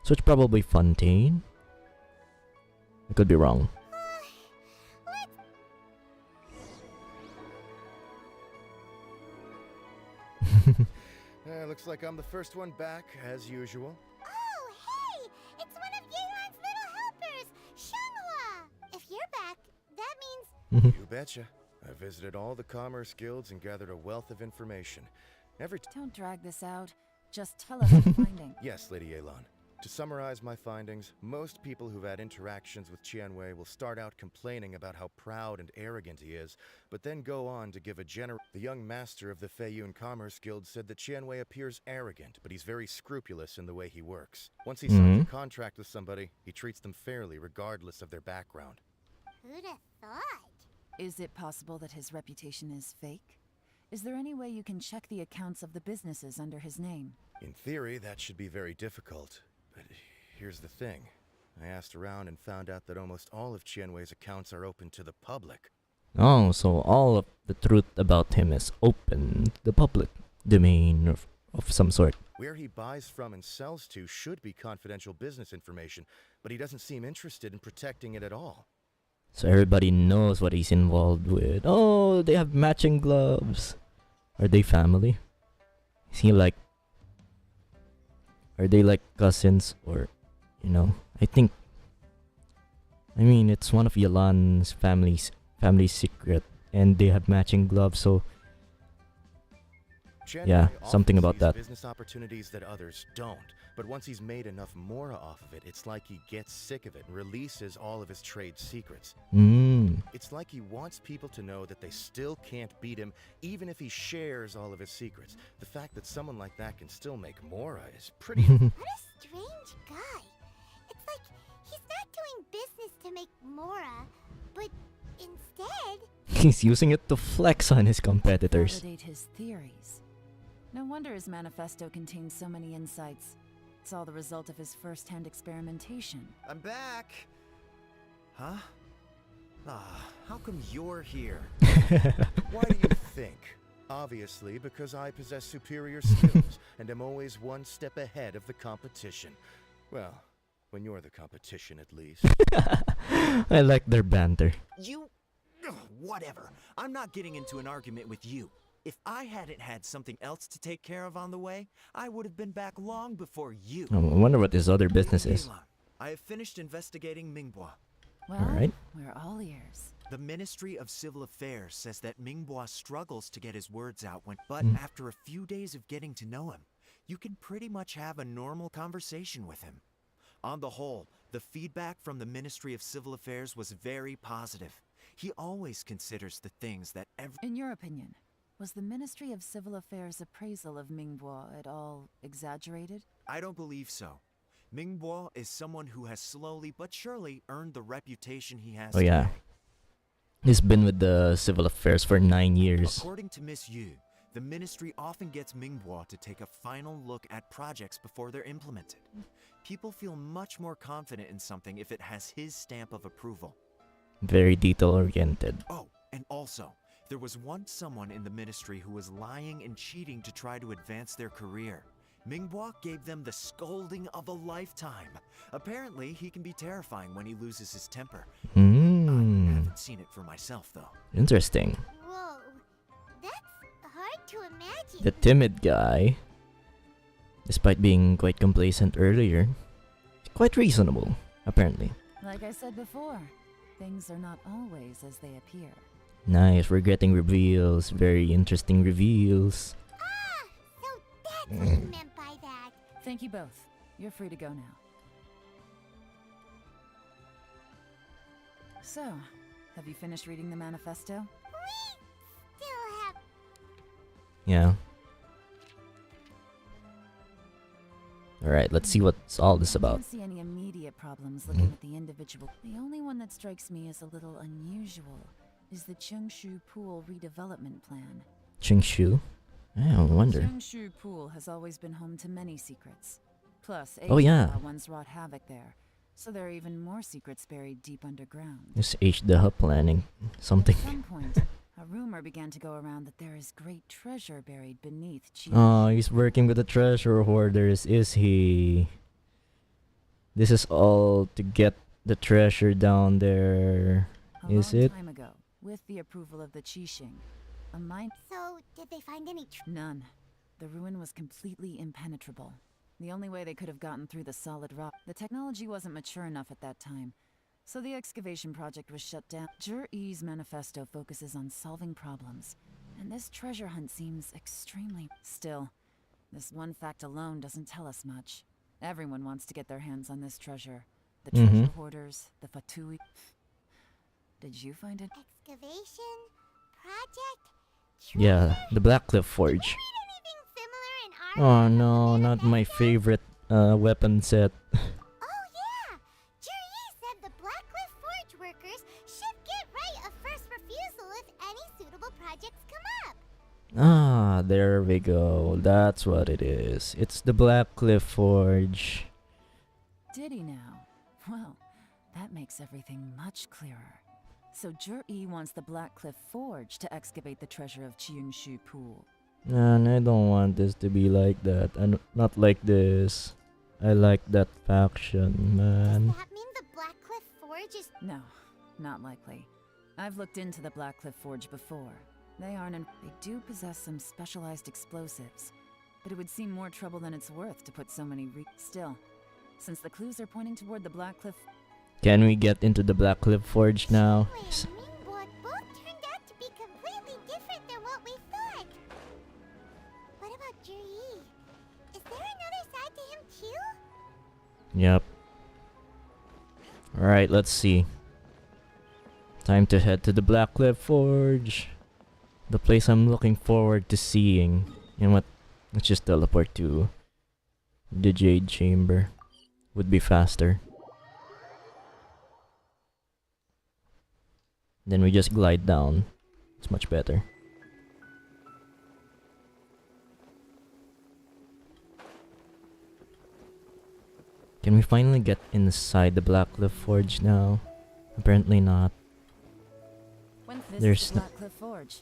So it's probably Fontaine. I could be wrong. Looks like I'm the first one back, as usual. Oh, hey! It's one of Yelan's little helpers, Shenhua! If you're back, that means... You betcha. I visited all the commerce guilds and gathered a wealth of information. Don't drag this out. Just tell us your finding. Yes, Lady Yelan. To summarize my findings, most people who've had interactions with Qianwei will start out complaining about how proud and arrogant he is, but then go on to give a general... The young master of the Feiyun Commerce Guild said that Qianwei appears arrogant, but he's very scrupulous in the way he works. Once he signs a contract with somebody, he treats them fairly regardless of their background. Who'd have thought? Is it possible that his reputation is fake? Is there any way you can check the accounts of the businesses under his name? In theory, that should be very difficult. But here's the thing. I asked around and found out that almost all of Qianwei's accounts are open to the public. Oh, so all of the truth about him is open to the public domain of some sort. Where he buys from and sells to should be confidential business information, but he doesn't seem interested in protecting it at all. So everybody knows what he's involved with. Oh, they have matching gloves. Are they family? Is he like... Are they like cousins or, you know, I think... I mean, it's one of Yelan's family secret and they have matching gloves, so... Yeah, something about that. Business opportunities that others don't. But once he's made enough mora off of it, it's like he gets sick of it and releases all of his trade secrets. It's like he wants people to know that they still can't beat him, even if he shares all of his secrets. The fact that someone like that can still make mora is pretty... What a strange guy. It's like he's not doing business to make mora, but instead... He's using it to flex on his competitors. Validate his theories. No wonder his manifesto contains so many insights. It's all the result of his first-hand experimentation. I'm back! Huh? How come you're here? Why do you think? Obviously, because I possess superior skills, and am always one step ahead of the competition. Well, when you're the competition, at least. I like their banter. You... Whatever. I'm not getting into an argument with you. If I hadn't had something else to take care of on the way, I would have been back long before you. I wonder what his other business is. I have finished investigating Mingbua. Well, Alright. we're all ears. The Ministry of Civil Affairs says that Mingbua struggles to get his words out but after a few days of getting to know him, you can pretty much have a normal conversation with him. On the whole, the feedback from the Ministry of Civil Affairs was very positive. He always considers the things that In your opinion, was the Ministry of Civil Affairs' appraisal of Mingbo at all exaggerated? I don't believe so. Mingbo is someone who has slowly but surely earned the reputation he has Oh yeah. today. He's been with the civil affairs for 9 years. According to Miss Yu, the ministry often gets Mingbo to take a final look at projects before they're implemented. People feel much more confident in something if it has his stamp of approval. Very detail-oriented. Oh, and also, there was once someone in the ministry who was lying and cheating to try to advance their career. Mingbo gave them the scolding of a lifetime. Apparently, he can be terrifying when he loses his temper. I haven't seen it for myself, though. Interesting. Whoa, that's hard to imagine. The timid guy, despite being quite complacent earlier, is quite reasonable, apparently. Like I said before, things are not always as they appear. Nice, we're getting reveals, very interesting reveals. So that's what you meant by that. Thank you both. You're free to go now. So, have you finished reading the manifesto? Still have. Yeah. Alright, let's see what's all this I about. don't see any immediate problems looking at the individual. The only one that strikes me as a little unusual is the Chengshu Pool redevelopment plan. Qingshu? I wonder. Chengshu Pool has always been home to many secrets. Plus, Oh, yeah. Asia once wrought havoc there, so there are even more secrets buried deep underground. This H-Daha planning something. At some point, a rumor began to go around that there is great treasure buried beneath Chengshu. Oh, he's working with the treasure hoarders, is he? This is all to get the treasure down there, is A long it? time ago, with the approval of the Qixing, a mine. So, did they find any None. The ruin was completely impenetrable. The only way they could have gotten through the solid rock. The technology wasn't mature enough at that time, so the excavation project was shut down. Zhi-Yi's manifesto focuses on solving problems, and this treasure hunt seems extremely. Still, this one fact alone doesn't tell us much. Everyone wants to get their hands on this treasure. The treasure hoarders, the Fatui. Did you find it? excavation project? Yeah, the Blackcliff Forge. Anything similar in our Oh no, not my favorite weapon set. Oh yeah! Juri said the Blackcliff Forge workers should get right of first refusal if any suitable projects come up. Ah, there we go. That's what it is. It's the Blackcliff Forge. Did he now? Well, that makes everything much clearer. So Zhi-Yi wants the Blackcliff Forge to excavate the treasure of Chengshu Pool. Man, I don't want this to be like that. And not like this. I like that faction, man. That mean the Blackcliff Forge is No, not likely. I've looked into the Blackcliff Forge before. They aren't they do possess some specialized explosives, but it would seem more trouble than it's worth to put so many Still, since the clues are pointing toward the Blackcliff. Can we get into the Blackcliff Forge now? Wait, Mingbo both turned out to be completely different than what we thought. What about Juri? Is there another side to him too? Yep. Alright, let's see. Time to head to the Blackcliff Forge. The place I'm looking forward to seeing. You know what? Let's just teleport to the Jade Chamber. Would be faster. Then we just glide down. It's much better. Can we finally get inside the Blackcliff Forge now? Apparently not. This There's is the Blackcliff Forge.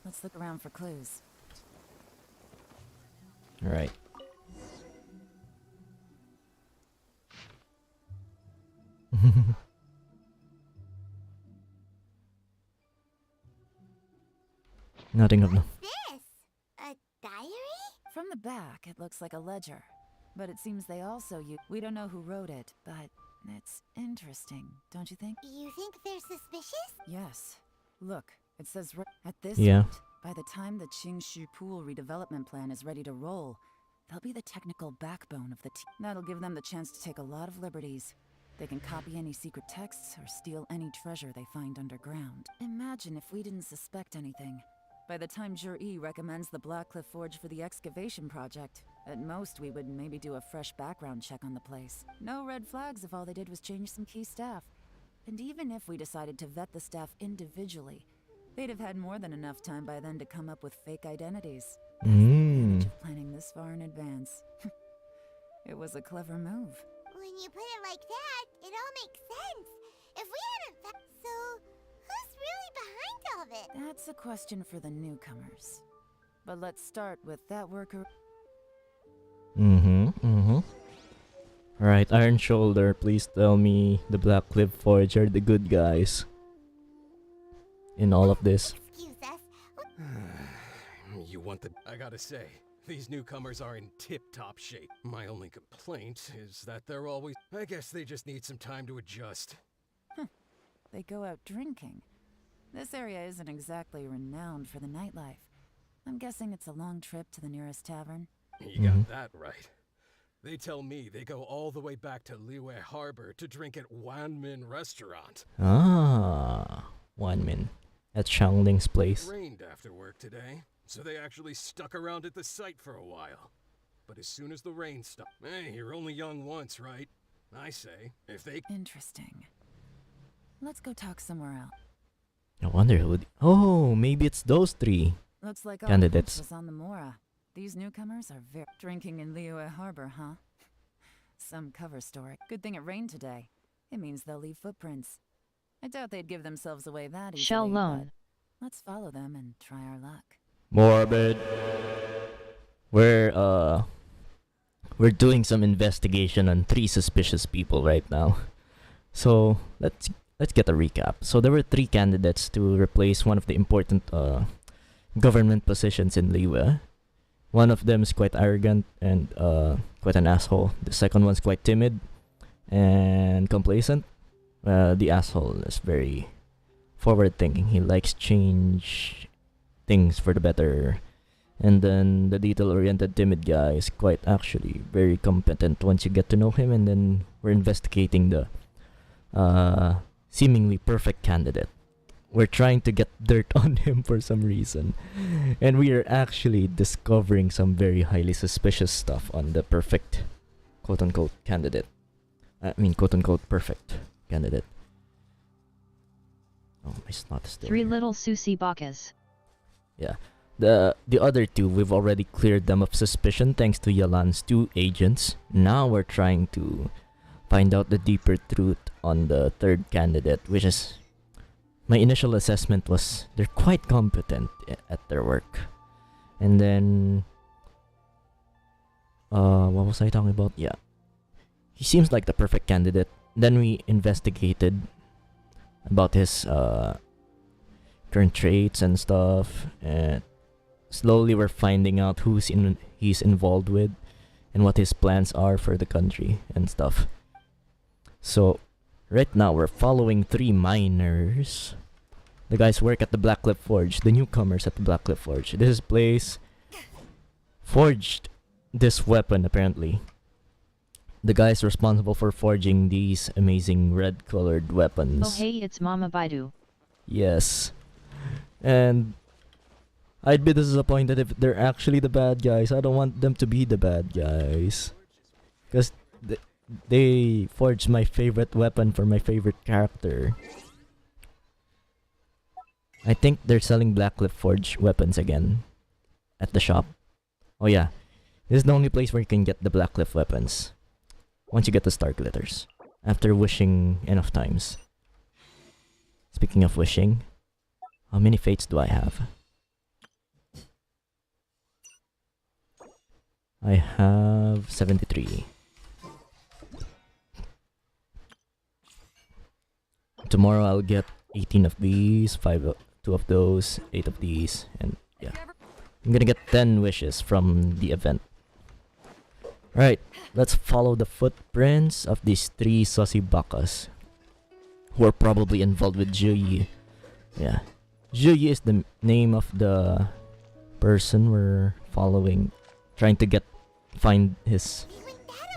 Let's look around for clues. Alright. Nothing of no. This? A diary? From the back, it looks like a ledger. But it seems they also use. We don't know who wrote it, but it's interesting, don't you think? You think they're suspicious? Yes. Look, it says at this Yeah. rate, by the time the Chengshu Pool redevelopment plan is ready to roll, they'll be the technical backbone of the team. That'll give them the chance to take a lot of liberties. They can copy any secret texts or steal any treasure they find underground. Imagine if we didn't suspect anything. By the time Jur-E recommends the Blackcliff Forge for the excavation project, at most we would maybe do a fresh background check on the place. No red flags if all they did was change some key staff. And even if we decided to vet the staff individually, they'd have had more than enough time by then to come up with fake identities. Mm. Of planning this far in advance. It was a clever move. When you put it like that, it all makes sense. If we hadn't so who's really behind all of it? That's a question for the newcomers. But let's start with that worker. Alright, Iron Shoulder, please tell me the Blackcliff Forge are the good guys in all of this. Excuse us. You want the... I gotta say, these newcomers are in tip-top shape. My only complaint is that they're always... I guess they just need some time to adjust. They go out drinking. This area isn't exactly renowned for the nightlife. I'm guessing it's a long trip to the nearest tavern. You got that right. They tell me they go all the way back to Liyue Harbor to drink at Wanmin Restaurant. Ah, Wanmin. At Shangling's place. It rained after work today, so they actually stuck around at the site for a while. But as soon as the rain stopped... Hey, you're only young once, right? I say, if they... Interesting. Let's go talk somewhere else. I wonder who... Oh, maybe it's those three Looks like all candidates. was on the Mora. These newcomers are very... Drinking in Liyue Harbor, huh? Some cover story. Good thing it rained today. It means they'll leave footprints. I doubt they'd give themselves away that easily. Shell loan. Let's follow them and try our luck. Morbid. We're doing some investigation on 3 suspicious people right now. So let's get a recap. So there were 3 candidates to replace one of the important government positions in Liyue. One of them is quite arrogant and quite an asshole. The second one's quite timid and complacent. The asshole is very forward-thinking. He likes change things for the better. And then the detail-oriented timid guy is quite actually very competent once you get to know him. And then we're investigating the seemingly perfect candidate. We're trying to get dirt on him for some reason. And we are actually discovering some very highly suspicious stuff on the perfect quote-unquote candidate. I mean quote-unquote perfect candidate. Oh, my snot is still 3 here. little Susie Bakas. Yeah. The other 2, we've already cleared them of suspicion thanks to Yelan's 2 agents. Now we're trying to find out the deeper truth on the 3rd candidate, which is... My initial assessment was they're quite competent at their work. And then... what was I talking about? Yeah. He seems like the perfect candidate. Then we investigated about his current traits and stuff. And slowly we're finding out he's involved with and what his plans are for the country and stuff. So... right now, we're following 3 miners. The guys work at the Blackcliff Forge, the newcomers at the Blackcliff Forge. This place forged this weapon, apparently. The guys responsible for forging these amazing red-colored weapons. Oh hey, it's Mama Baidu. Yes. And I'd be disappointed if they're actually the bad guys. I don't want them to be the bad guys. Because... they forged my favorite weapon for my favorite character. I think they're selling Blackcliff Forge weapons again at the shop. Oh yeah, this is the only place where you can get the Blackcliff weapons. Once you get the Star Glitters. After wishing enough times. Speaking of wishing, how many fates do I have? I have 73. Tomorrow I'll get 18 of these, 2 of those, 8 of these, and yeah. I'm gonna get 10 wishes from the event. Alright, let's follow the footprints of these 3 sussy bakas who are probably involved with Juyi. Yeah. Juyi is the name of the person we're following, trying to find his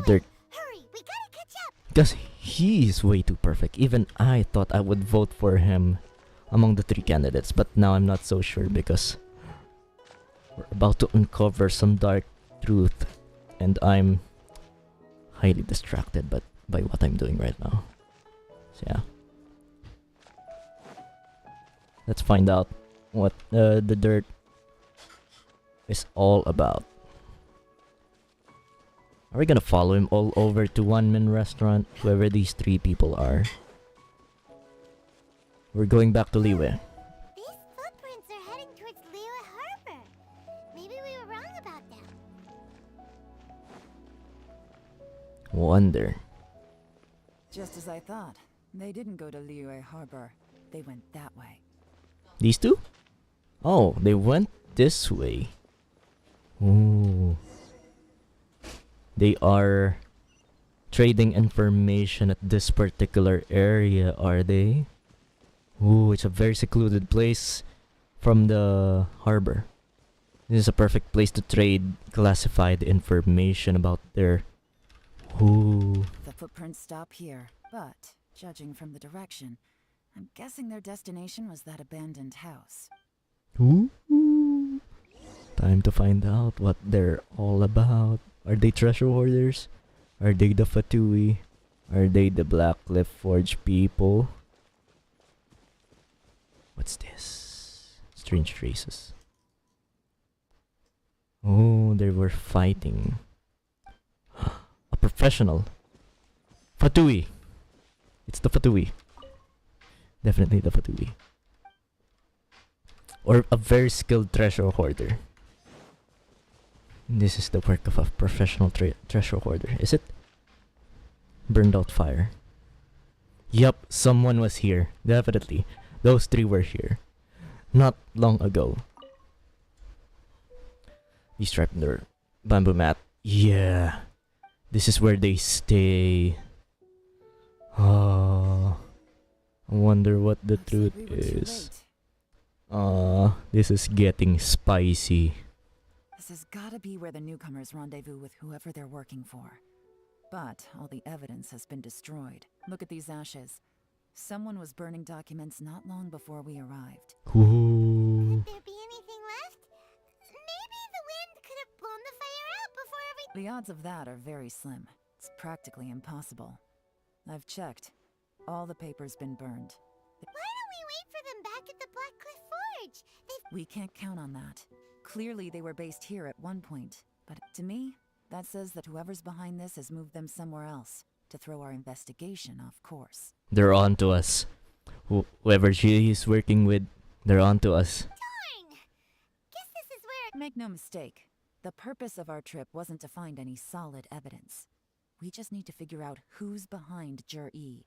dirt. Hurry, we gotta catch up. Because He is way too perfect. Even I thought I would vote for him among the 3 candidates, but now I'm not so sure because we're about to uncover some dark truth and I'm highly distracted by what I'm doing right now. So yeah. Let's find out what the dirt is all about. Are we gonna follow him all over to One Man Restaurant, whoever these 3 people are? We're going back to Liyue. These footprints are heading towards Liyue Harbor. Maybe we were wrong about them. Wonder. Just as I thought. They didn't go to Liyue Harbor. They went that way. These 2? Oh, they went this way. Ooh. They are trading information at this particular area, are they? Ooh, it's a very secluded place from the harbor. This is a perfect place to trade classified information about their... Ooh. The footprints stop here, but judging from the direction, I'm guessing their destination was that abandoned house. Ooh. Time to find out what they're all about. Are they treasure hoarders? Are they the Fatui? Are they the Blackcliff Forge people? What's this? Strange traces. Oh, they were fighting. A professional. Fatui. It's the Fatui. Definitely the Fatui. Or a very skilled treasure hoarder. This is the work of a professional treasure hoarder, is it? Burned out fire. Yup, someone was here. Definitely. Those 3 were here. Not long ago. They strapped their bamboo mat. Yeah. This is where they stay. I wonder what the truth is. This is getting spicy. This has gotta be where the newcomers rendezvous with whoever they're working for. But all the evidence has been destroyed. Look at these ashes. Someone was burning documents not long before we arrived. Ooh. Could there be anything left? Maybe the wind could have blown the fire out before every... The odds of that are very slim. It's practically impossible. I've checked. All the paper's been burned. Why don't we wait for them back at the Blackcliff Forge? We can't count on that. Clearly they were based here at one point. But to me, that says that whoever's behind this has moved them somewhere else to throw our investigation off course. They're on to us. Whoever she is working with, they're on to us. Darn! Guess this is where... Make no mistake. The purpose of our trip wasn't to find any solid evidence. We just need to figure out who's behind Jur-E.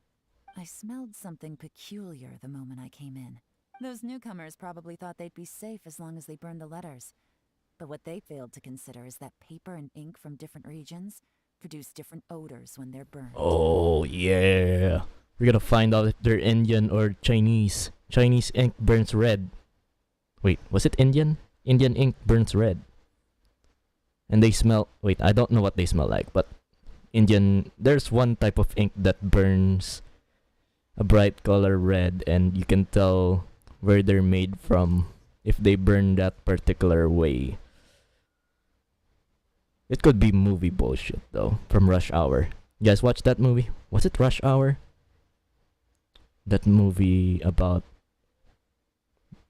I smelled something peculiar the moment I came in. Those newcomers probably thought they'd be safe as long as they burned the letters. But what they failed to consider is that paper and ink from different regions produce different odors when they're burned. Oh, yeah. We're gonna find out if they're Indian or Chinese. Chinese ink burns red. Wait, was it Indian? Indian ink burns red. And they smell... Wait, I don't know what they smell like, but... Indian... There's one type of ink that burns a bright color red, and you can tell where they're made from if they burn that particular way. It could be movie bullshit, though, from Rush Hour. You guys watch that movie? Was it Rush Hour? That movie about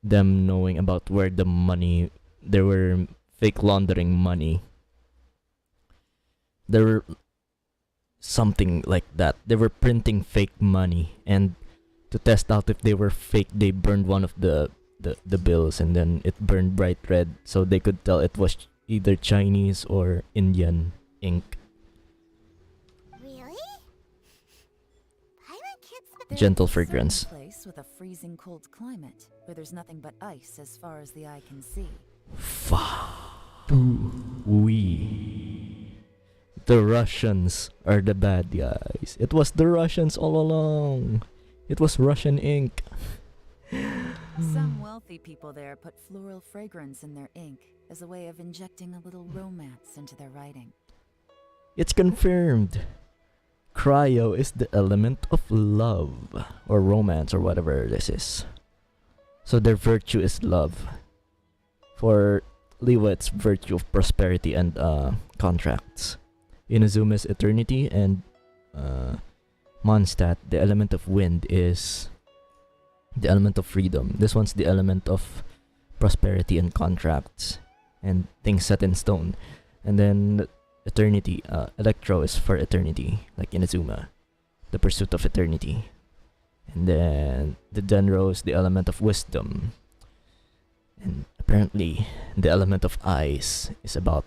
them knowing about where the money... They were fake laundering money. There were something like that. They were printing fake money, and to test out if they were fake, they burned one of the bills, and then it burned bright red, so they could tell it was either Chinese or Indian ink. Really? Pilot kids... Gentle fragrance. Place with a freezing cold climate, where there's nothing but ice as far as the eye can see. The Russians are the bad guys. It was the Russians all along. It was Russian ink. Some wealthy people there put floral fragrance in their ink as a way of injecting a little romance into their writing. It's confirmed. cryo is the element of love or romance or whatever this is. So their virtue is love. For liyue, it's virtue of prosperity and contracts. Inazuma's eternity, and Mondstadt, the element of wind, is the element of freedom. This one's the element of prosperity and contracts and things set in stone. And then eternity, Electro is for eternity, like Inazuma, the pursuit of eternity. And then the Denro is the element of wisdom. And apparently the element of ice is about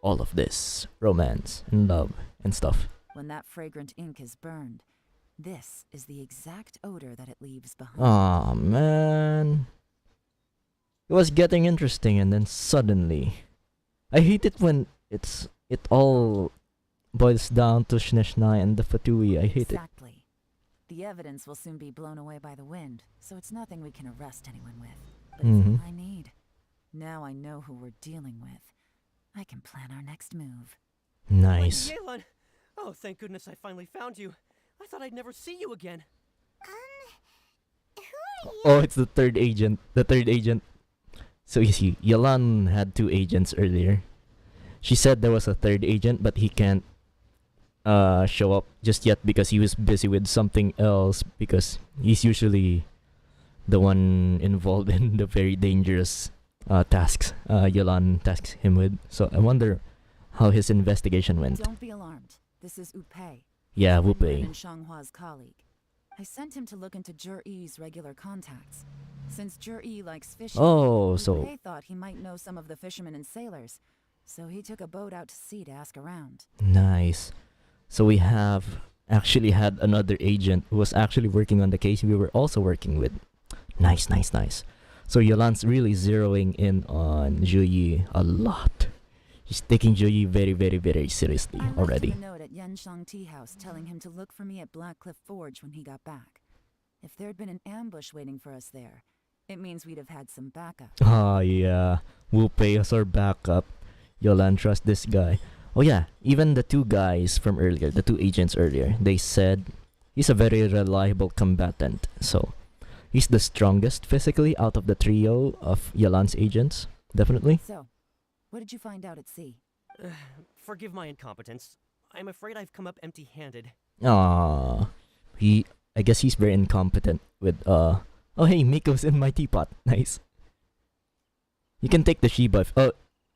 all of this romance and love and stuff. When that fragrant ink is burned, this is the exact odor that it leaves behind. Aw, man. It was getting interesting and then suddenly... I hate it when it all boils down to Shineshna and the Fatui. I hate it. Exactly. The evidence will soon be blown away by the wind, so it's nothing we can arrest anyone with. But it's all I need. Now I know who we're dealing with. I can plan our next move. Nice. Yelan! Oh, thank goodness I finally found you. I thought I'd never see you again. Who are you? Oh, it's the third agent. The third agent. So you see, Yelan had 2 agents earlier. She said there was a third agent, but he can't show up just yet because he was busy with something else, because he's usually the one involved in the very dangerous tasks Yelan tasks him with. So I wonder how his investigation went. Don't be alarmed. This is Upei. Yeah, Wu Wupei. and Shanghua's colleague. I sent him to look into Zhi-Yi's regular contacts. Since Zhi-Yi likes fishing, Upei thought he might know some of the fishermen and sailors, so he took a boat out to sea to ask around. Nice. So we have actually had another agent who was actually working on the case we were also working with. Nice, nice, nice. So Yelan's really zeroing in on Zhi-Yi a lot. He's taking Zhi-Yi very, very, very seriously already. I left him a note at Yanshang Tea House telling him to look for me at Blackcliff Forge when he got back. If there'd been an ambush waiting for us there, it means we'd have had some backup. Ah, yeah. Wupei as our backup. Yelan, trust this guy. Oh yeah, even the 2 guys from earlier, the 2 agents earlier, they said he's a very reliable combatant. So he's the strongest physically out of the trio of Yelan's agents, definitely. So, what did you find out at sea? Forgive my incompetence. I'm afraid I've come up empty-handed. Ah, I guess he's very incompetent with Oh hey, Miko's in my teapot. Nice. You can take the Shiba.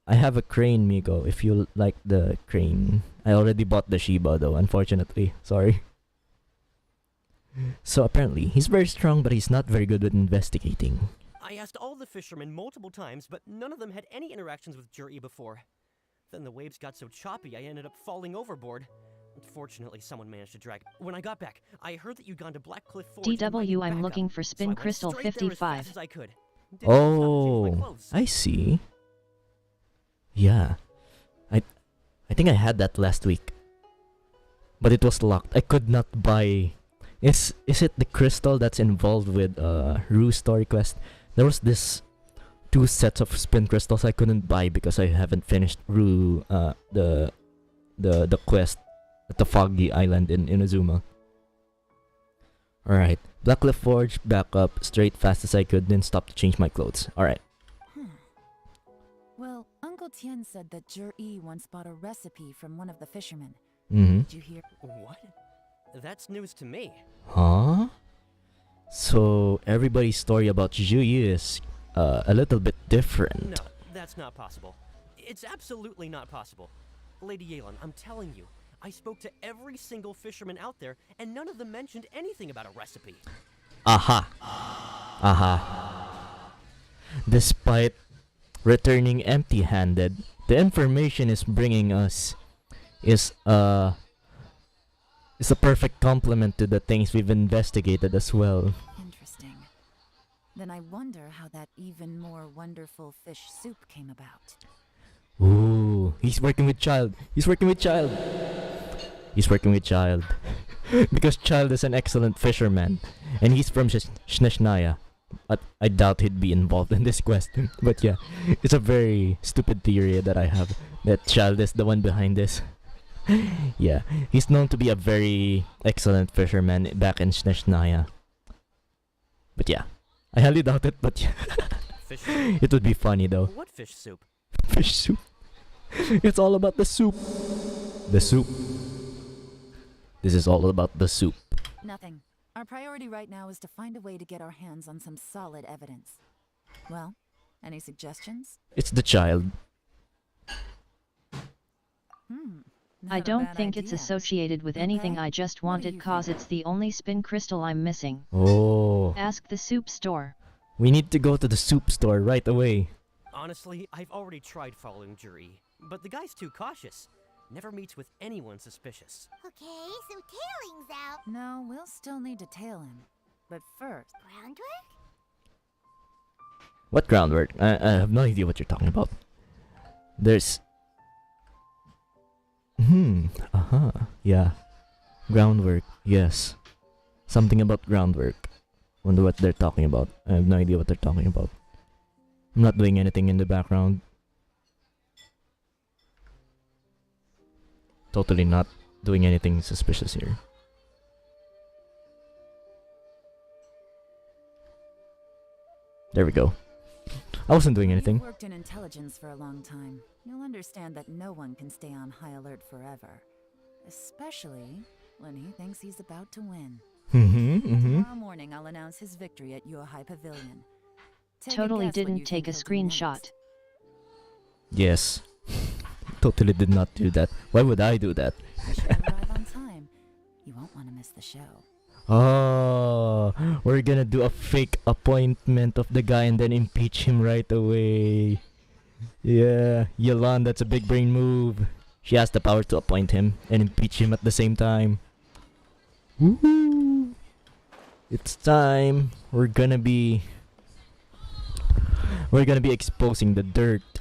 I have a crane, Miko, if you like the crane. I already bought the Shiba though, unfortunately. Sorry. So apparently, he's very strong, but he's not very good with investigating. I asked all the fishermen multiple times, but none of them had any interactions with Zhi-Yi before. Then the waves got so choppy I ended up falling overboard. Fortunately, someone managed to drag. When I got back, I heard that you'd gone to Blackcliff Forge. DW, I'm looking for Spin Crystal 55. Oh, I see. Yeah. I think I had that last week. But it was locked. I could not buy... Is it the crystal that's involved with Rue's story quest? There was this 2 sets of spin crystals I couldn't buy because I haven't finished Rue the quest at the Foggy Island in Inazuma. Alright. Blackcliff Forge, back up, straight fast as I could, then stop to change my clothes. Alright. Well, Uncle Tien said that Zhi-Yi once bought a recipe from one of the fishermen. Did you hear? What? That's news to me. Huh? So everybody's story about Zhi-Yi is a little bit different. No, that's not possible. It's absolutely not possible. Lady Yelan, I'm telling you, I spoke to every single fisherman out there, and none of them mentioned anything about a recipe. Aha. Despite returning empty-handed, the information is bringing us is a perfect complement to the things we've investigated as well. Interesting. Then I wonder how that even more wonderful fish soup came about. Ooh, he's working with Child. Because Child is an excellent fisherman, and he's from Shishnaya. I doubt he'd be involved in this quest. But yeah, it's a very stupid theory that I have, that Child is the one behind this. Yeah, he's known to be a very excellent fisherman back in Snezhnaya. But yeah, I highly doubt it, but yeah. Fish soup? It would be funny though. What fish soup? Fish soup. It's all about the soup. The soup. This is all about the soup. Nothing. Our priority right now is to find a way to get our hands on some solid evidence. Well, any suggestions? It's the child. I don't think it's associated with anything. I just want it cause it's the only spin crystal I'm missing. Oh. Ask the soup store. We need to go to the soup store right away. Honestly, I've already tried following Juri, but the guy's too cautious. Never meets with anyone suspicious. Okay, so tailing's out. No, we'll still need to tail him. But first... Groundwork? What groundwork? I have no idea what you're talking about. There's... Yeah. Groundwork, yes. Something about groundwork. Wonder what they're talking about. I have no idea what they're talking about. I'm not doing anything in the background. Totally not doing anything suspicious here. There we go. I wasn't doing anything. You've worked in intelligence for a long time. You'll understand that no one can stay on high alert forever. Especially when he thinks he's about to win. Tomorrow morning I'll announce his victory at your high pavilion. Totally didn't take a screenshot. Yes. Totally did not do that. Why would I do that? Arrive on time. You won't want to miss the show. Oh, we're gonna do a fake appointment of the guy and then impeach him right away. Yeah, Yelan, that's a big brain move. She has the power to appoint him and impeach him at the same time. Woohoo! It's time. We're gonna be exposing the dirt.